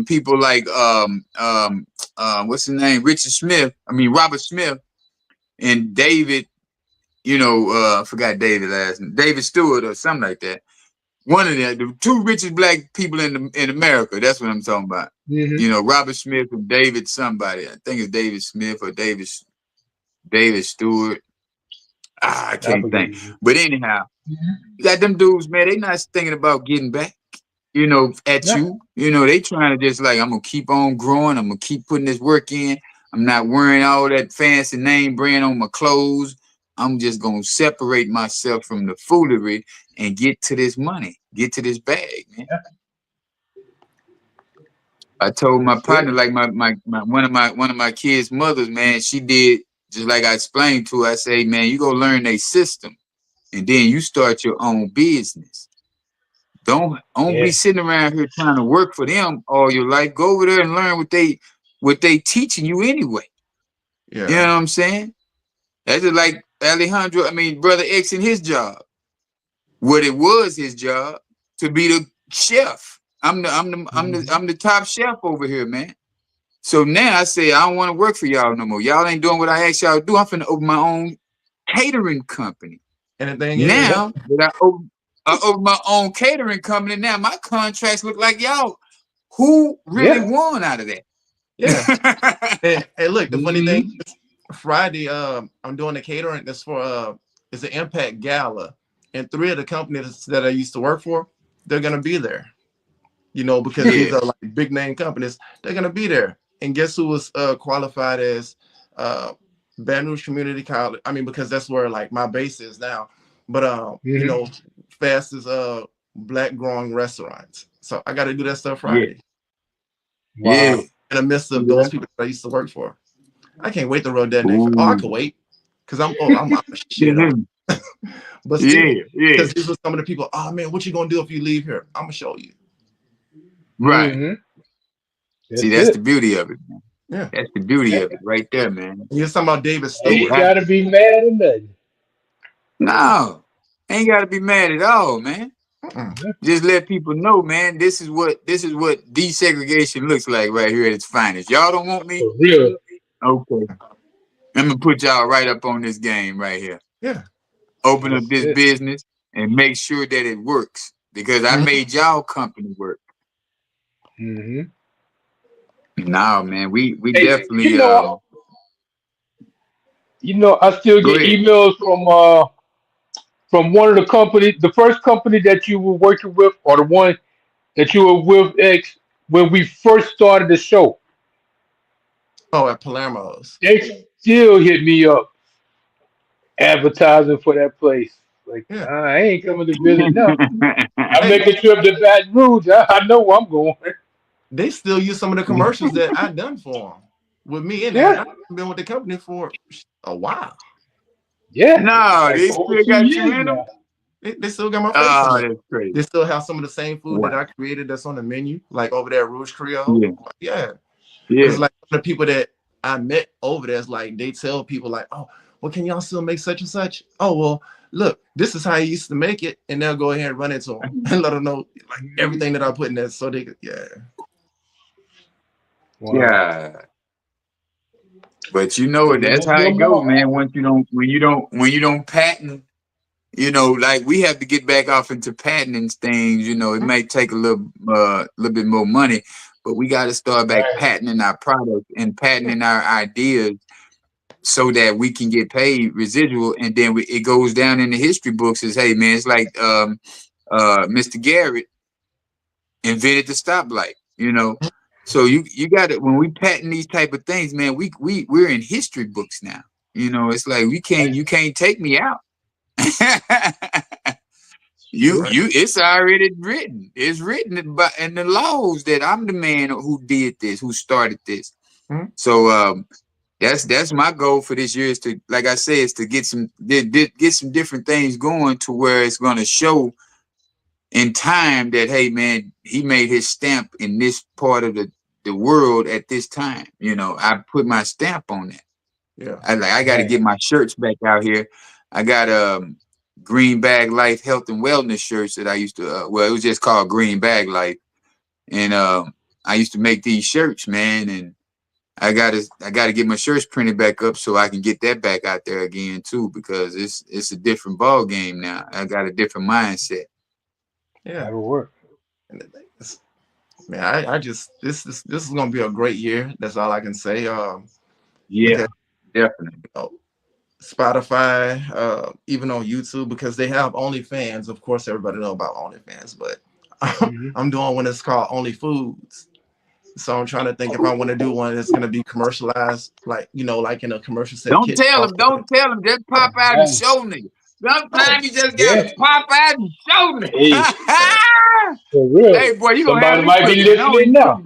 people like what's his name, Richard Smith. I mean Robert Smith and David. I forgot David last name, David Stewart or something like that. One of the two richest black people in America. That's what I'm talking about. Mhm. Robert Smith and David somebody. I think it's David Smith or David Stewart. I I can't forget think. it. But anyhow, Mhm. you got them dudes, man. They not thinking about getting back, at Yeah. you. They trying to just like, I'm gonna keep on growing. I'm gonna keep putting this work in. I'm not wearing all that fancy name brand on my clothes. I'm just gonna separate myself from the foolery and get to this money, get to this bag, man. I told my That's it. partner, like my one of my kids' mothers, man, she did just like I explained to her. I say, man, you go learn their system, and then you start your own business. Don't Yeah. be sitting around here trying to work for them all your life. Go over there and learn what they teaching you anyway. You know Yeah. what I'm saying? That's just like Alejandro. I mean, Brother X in his job. What it was his job to be the chef. I'm the top chef over here, man. So now I say I don't want to work for y'all no more. Y'all ain't doing what I asked y'all to do. I'm finna open my own catering company. And the thing is, Yeah. Now that I open my own catering company, now my contracts look like y'all. Who really Yeah. won out of yeah. that? And look, the funny thing Mhm. is, Friday, I'm doing the catering. That's for it's an Impact Gala, and three of the companies that I used to work for, they're gonna be there. Because these Yeah, are like big name companies. They're gonna be there. And guess who was qualified as uh, Baton Rouge Community College? I mean, because that's where like my base is now. But Mhm. fastest black growing restaurants. So I got to do that stuff yeah, Friday yeah. Wow. in the midst See of those that? people that I used to work for. I can't wait to roll that next. Oh, I Ooh. can wait because I'm a shit on. Mhm. But still, Yeah, yeah. because these are some of the people. Oh man, what you gonna do if you leave here? I'm gonna show you. Right. Mhm. See, That's that's the it. beauty of it, man. Yeah. That's the beauty Yeah. of it right there, man. You're talking about David See, Ain't Stewart. gotta be mad or nothing. no, ain't got to be mad at all, man. Mm-mm. Yeah. Just let people know, man. This is what desegregation looks like right here at its finest. Y'all don't want me? For real. Okay, I'm gonna put y'all right up on this game right here. Yeah. Open up That's this it. business and make sure that it works because I Mhm. made y'all company work. Mhm. Now, man, we Hey, definitely I still go get ahead. emails from one of the companies, the first company that you were working with, or the one that you were with X when we first started the show. Oh, at Palermo's. They still hit me up advertising for that place. Like, Yeah. I ain't coming to visit now. I Hey, make a trip to Baton Rouge. I know where I'm going. they still use some of the commercials that I done for them with me in there, and Yeah, I've been with the company for a while. yeah. No, Like they over still two got you years in them. now. They still got my face on Oh, there. that's crazy. They still have some of the same food that Wow. I created that's on the menu, like over there at Rouge Creole. Yeah, Yeah. Because yeah, like the people that I met over there, it's like they tell people like, oh, well, can y'all still make such and such? Oh, well, look, this is how I used to make it. And they'll go ahead and run it to them and let them know like everything that I put in there. So they could, yeah. Wow. Yeah. But you So know you that's went how to a it goes, man. mall. Once you don't, when you don't patent, like we have to get back off into patenting things. It might take a little bit more money, but we got to start back Right. patenting our products and patenting our ideas so that we can get paid residual, and then it goes down in the history books as, hey man, it's like Mr. Garrett invented the stoplight. So you got it when we patent these type of things, man. We're in history books now. It's like you can't take me out. It's true. It's already written. It's written in the laws that I'm the man who did this, who started this. Mhm. So that's my goal for this year, is to, like I said, is to get some different things going to where it's going to show in time that, hey man, he made his stamp in this part of the world at this time. I put my stamp on that. Yeah. I got to Right. get my shirts back out here. I got Green Bag Life Health and Wellness shirts that I used to it was just called Green Bag Life, and I used to make these shirts, man, and I gotta get my shirts printed back up so I can get that back out there again too, because it's a different ball game now. I got a different mindset. Yeah. That'll work. And man, I just this is gonna be a great year. That's all I can say. Yeah, Because definitely. you know, Spotify, even on YouTube, because they have OnlyFans. Of course, everybody know about OnlyFans, but Hmm. I'm doing one that's called Only Foods. So I'm trying to think if I want to do one that's gonna be commercialized, like like in a commercial set Don't kit. tell them. Don't tell them. Just pop out and Right. show niggas. Oh, Sometimes you just gotta Yeah. pop out and show Hey, man. niggas. for real. Hey boy, you gonna have Somebody me might be cooking. I don't listening even cook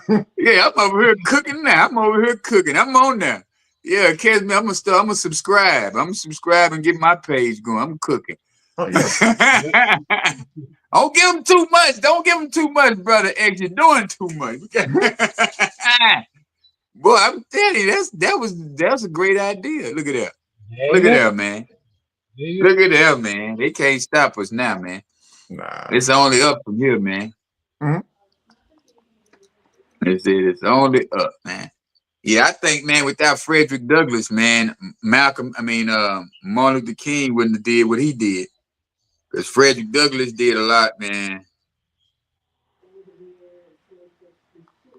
now. good. Yeah, I'm over here cooking now. I'm over here cooking. I'm on there. Yeah, catch me. I'm gonna subscribe. I'm gonna subscribe and get my page going. I'm cooking. Oh yeah. Yeah. Don't give them too much. Don't give them too much, brother X. You're doing too much. Boy, I'm telling you, that's a great idea. Look at that. Look Ain't at it? that, man. Yeah. Look at that, man. They can't stop us now, man. Nah. It's only up from here, man. Mhm. It's only up, man. Yeah, I think, man, without Frederick Douglass, man, Martin Luther King wouldn't have did what he did. Because Frederick Douglass did a lot, man.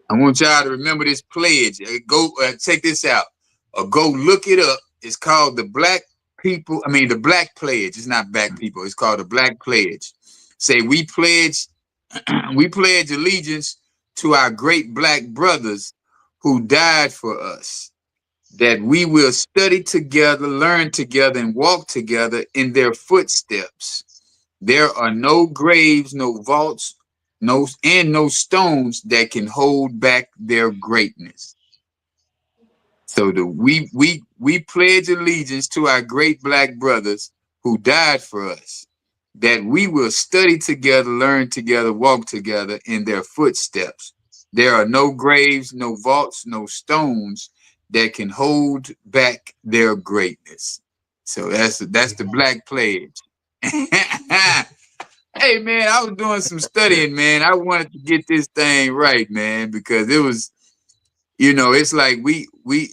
I want y'all to remember this pledge. Go check this out. Or go look it up. It's called the Black Pledge. It's not Black People. It's called the Black Pledge. Say we pledge, we pledge allegiance to our great black brothers who died for us, that we will study together, learn together, and walk together in their footsteps. There are no graves, no vaults, no stones that can hold back their greatness. So we pledge allegiance to our great black brothers who died for us, that we will study together, learn together, walk together in their footsteps. There are no graves, no vaults, no stones that can hold back their greatness. So that's the Black Pledge. Hey man, I was doing some studying, man. I wanted to get this thing right, man, because it was, it's like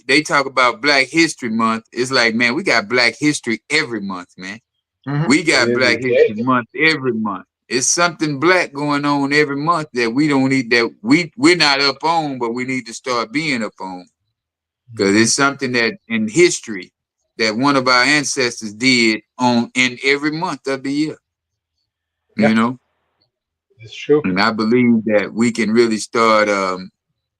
they talk about Black History Month. It's like, man, we got Black History every month, man. Mhm. We got Every Black History day. Month every month. It's something black going on every month that we don't need, that we're not up on, but we need to start being up on. Because Hmm. it's something that in history that one of our ancestors did on in every month of the year, you Yeah, know? it's true. And I believe that we can really start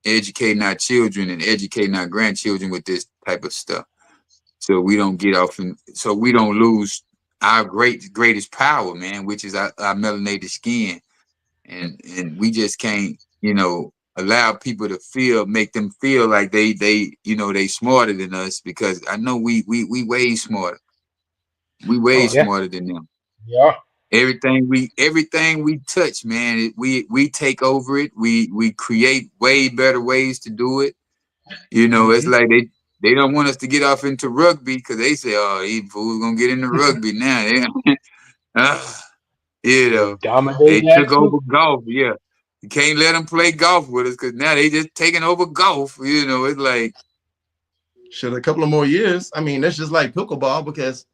educating our children and educating our grandchildren with this type of stuff. So we don't get off and so we don't lose our greatest power, man, which is our melanated skin. And we just can't, allow people to make them feel like they smarter than us, because I know we way smarter. We way Oh, Yeah, smarter than them. yeah. Everything we touch, man, we take over it. We create way better ways to do it. It's Hmm. like they don't want us to get off into rugby because they say, "Oh, these fools gonna get into rugby now." Uh, you They know, dominate they that took too. over golf. Yeah, you can't let them play golf with us because now they just taking over golf. You know, it's like, Should a couple of more years. I mean, that's just like pickleball because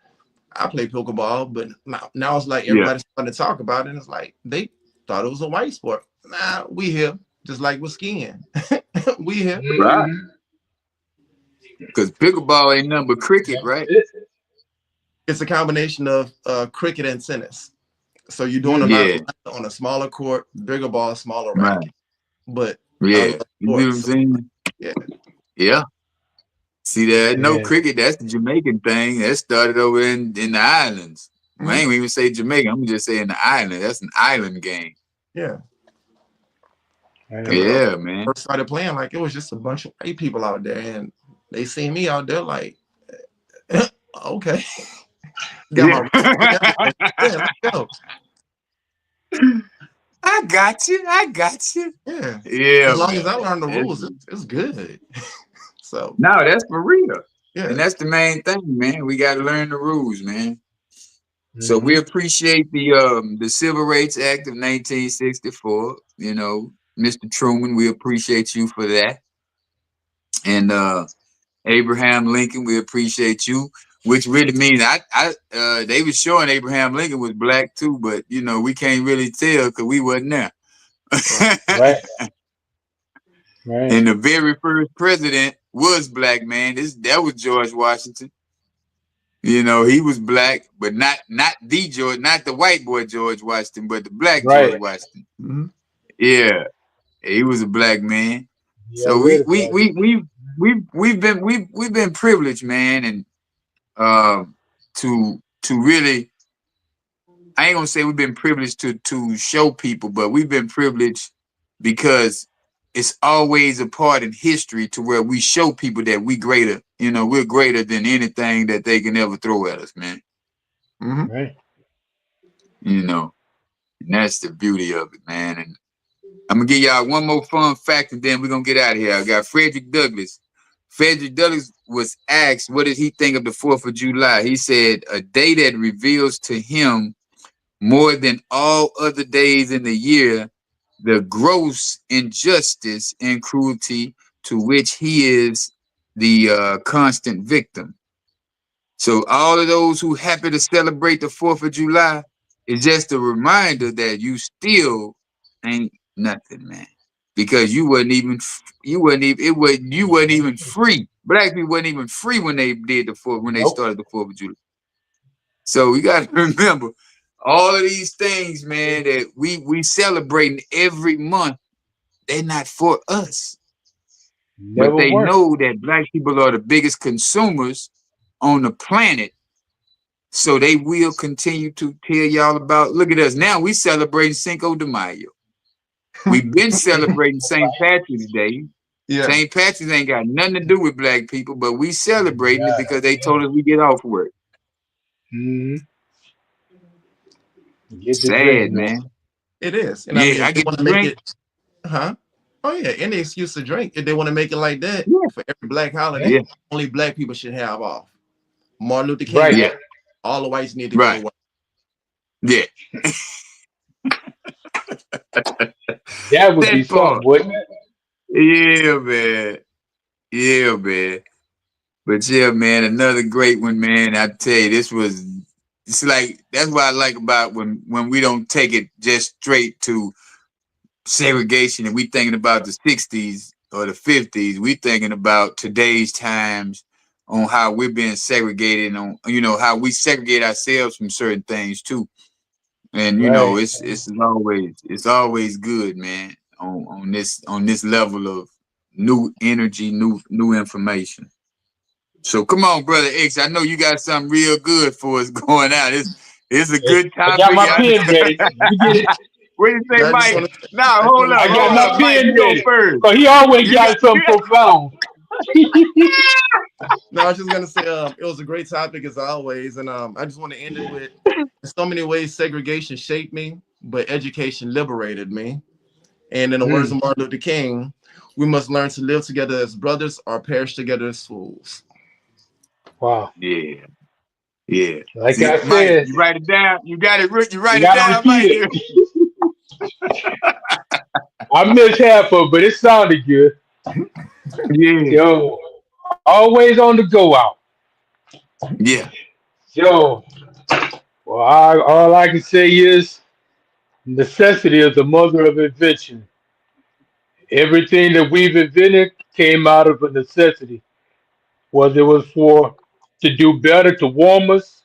I play pickleball, but now it's like yeah, everybody's starting to talk about it. And it's like they thought it was a white sport. Nah, we here, just like with skiing. We here. right. Hmm. Because pickleball ain't nothing but cricket, That's right? it. It's a combination of cricket and tennis. So you're doing a lot Hmm. Yeah, of on a smaller court, bigger ball, smaller right. racket. But I Yeah, love you see what sports. I'm So, saying? yeah. Yeah. See that? No And cricket. That's the Jamaican thing. That started over in the islands. I Mhm. ain't even say Jamaica. I'm just saying the island. That's an island game. Yeah. Because and when I Yeah, man. first started playing, like it was just a bunch of white people out there, and they see me out there like, okay, got my Yeah. wrist and everything. Yeah, let's go. I got you. I got you. Yeah, Yeah, as long as man. I learn the It's, rules, it's good. So no, that's for real. And yeah. that's the main thing, man. We got to learn the rules, man. So we hmm appreciate the Civil Rights Act of 1964. You know, Mr. Truman, we appreciate you for that. And Abraham Lincoln, we appreciate you. Which really means they was showing Abraham Lincoln was black too, but you know we can't really tell because we wasn't there. Right. right, right, And the very first president was black, man. That was George Washington. You know, he was black, but not the George, not the white boy George Washington, but the black George right. Washington. Mm-hmm. Yeah, he was a black man. Yeah, So ready for it. we've been privileged, man, and to really, I ain't gonna say we've been privileged to show people, but we've been privileged because it's always a part in history to where we show people that we greater, you know, we're greater than anything that they can ever throw at us, man. Mm-hmm. Right. You know, and that's the beauty of it, man. And I'm gonna give y'all one more fun fact, and then we're gonna get out of here. I got Frederick Douglass. Frederick Douglass was asked, what did he think of the 4th of July? He said, a day that reveals to him more than all other days in the year the gross injustice and cruelty to which he is the constant victim. So all of those who happy to celebrate the 4th of July is just a reminder that you still ain't nothing, man. Because you wasn't even you wasn't even free. Black people wasn't even free when they did when they Nope. started the 4th of July. So we got to remember all of these things, man, that we celebrating every month. They're not for us, but Never they were. know that black people are the biggest consumers on the planet. So they will continue to tell y'all about. Look at us now. We celebrating Cinco de Mayo. We've been celebrating St. Patrick's Day. Yeah. St. Patrick's ain't got nothing to do with black people, but we celebrating it Yeah. because they told us we get off work. hmm Get the drink Sad, going. man. It is, and I mean, Yeah, if I they get want the to make drink. it, huh? Oh yeah, any excuse to drink. If they want to make it like that Yeah, for every black Yeah. holiday, yeah, only black people should have off. Martin Luther King Right. Day, yeah, all the whites need to go to right. work. Yeah, That would be that something, part. wouldn't it? Yeah, man. Yeah, man. But yeah, man, another great one, man. I tell you, it's like that's what I like about when we don't take it just straight to segregation and we thinking about the 60s or the 50s. We thinking about today's times on how we're being segregated, on how we segregate ourselves from certain things too. And Right. it's always good, man, on this level of new energy, new information. So come on, brother X. I know you got something real good for us going out. It's a good I got topic. my pen ready. Let me get it. What do you say, Yeah, Mike? No, I just hold want to up, I say, got hold my up, Mike. pen You go ready. first. Cause he always You got got something profound. no, I was just gonna say, it was a great topic as always, and I just want to end it with, in so many ways, segregation shaped me, but education liberated me. And in the words Mm, of Martin Luther King, We must learn to live together as brothers or perish together as fools. Wow. Yeah. Yeah. Like See, I Mike, said, you write it down. You got it. You you write it gotta down, Mike. repeat it. I missed half of it, but it sounded good. Yeah. Yo, always on the go out. Yeah. Yo, well, all I can say is necessity is the mother of invention. Everything that we've invented came out of a necessity, whether it was for to do better, to warm us,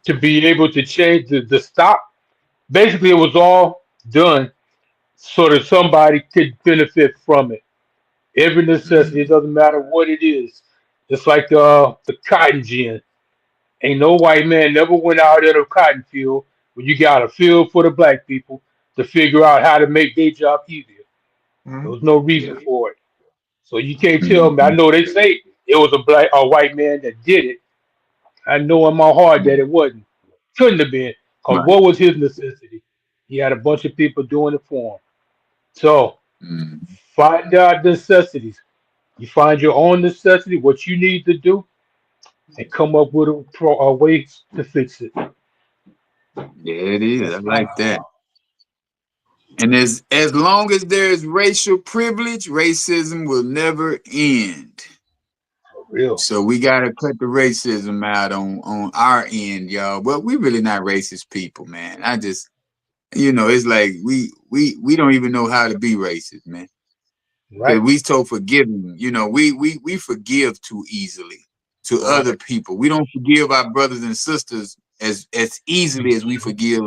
to be able to change the stop. Basically, it was all done so that somebody could benefit from it. Every necessity, it doesn't matter what it is. It's like the cotton gin. Ain't no white man never went out in a cotton field when you got a field for the black people to figure out how to make their job easier. There Mhm. was no reason for it. So you can't tell me. I Mhm. know they say it was a white man that did it. I know in my heart that it wasn't. Couldn't have been. Because Right. what was his necessity? He had a bunch of people doing it for him. So Mhm. find out necessities. You find your own necessity, what you need to do, and come up with a way to fix it. Yeah, it is. I That's my like that. And as long as there's racial privilege, racism will never end. real. So we gotta cut the racism out on our end, y'all. But we really not racist people, man. I just, it's like we don't even know how to be racist, man. Because Right? we so forgiving. We forgive too easily to other Right. people. We don't forgive our brothers and sisters as easily as we forgive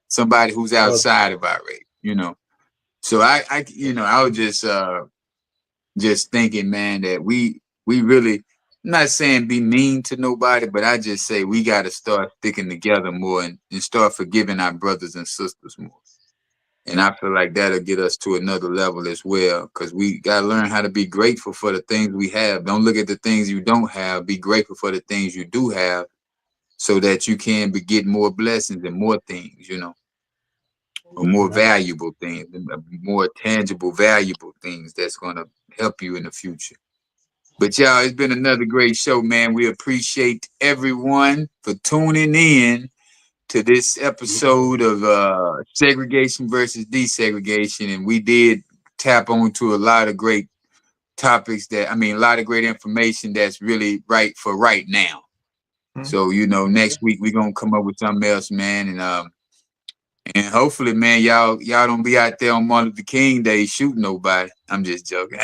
somebody who's outside of our race. So I was just thinking, man, that we really, I'm not saying be mean to nobody, but I just say we got to start sticking together more and start forgiving our brothers and sisters more. And I feel like that'll get us to another level as well, because we got to learn how to be grateful for the things we have. Don't look at the things you don't have. Be grateful for the things you do have, so that you can be get more blessings and more things, or more Right. valuable things, more tangible, valuable things that's going to help you in the future. But y'all, it's been another great show, man. We appreciate everyone for tuning in to this episode of segregation versus desegregation. And we did tap onto a lot of great topics a lot of great information that's really right for right now. Mhm. So, next week we're gonna come up with something else, man. And hopefully, man, y'all don't be out there on Martin Luther King Day shooting nobody. I'm just joking.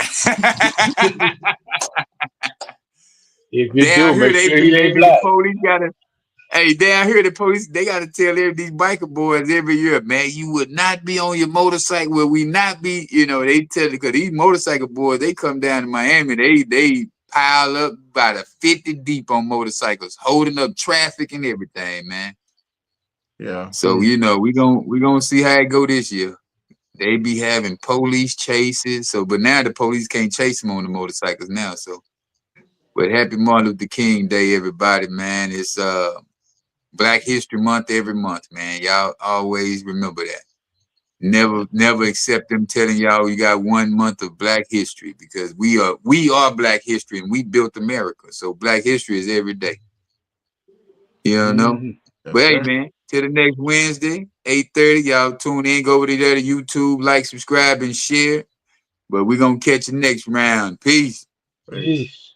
If you Down do, here, make they sure be he they ain't be the black. police gotta. Hey, down here, the police they gotta tell these biker boys every year, man, you would not be on your motorcycle. Will we not be? They tell because these motorcycle boys they come down to Miami, they pile up about a 50 deep on motorcycles, holding up traffic and everything, man. Yeah. So we gonna see how it go this year. They be having police chases. So, but now the police can't chase them on the motorcycles now. So, but happy Martin Luther King Day, everybody, man. It's Black History Month every month, man. Y'all always remember that. Never accept them telling y'all you got 1 month of Black history, because we are Black history and we built America. So Black history is every day. You know? Hmm. Yes, But hey, sir. man, till the next Wednesday, 8:30, y'all tune in, go over there to YouTube, like, subscribe, and share. But we're gonna catch you next round. Peace. Peace. Peace.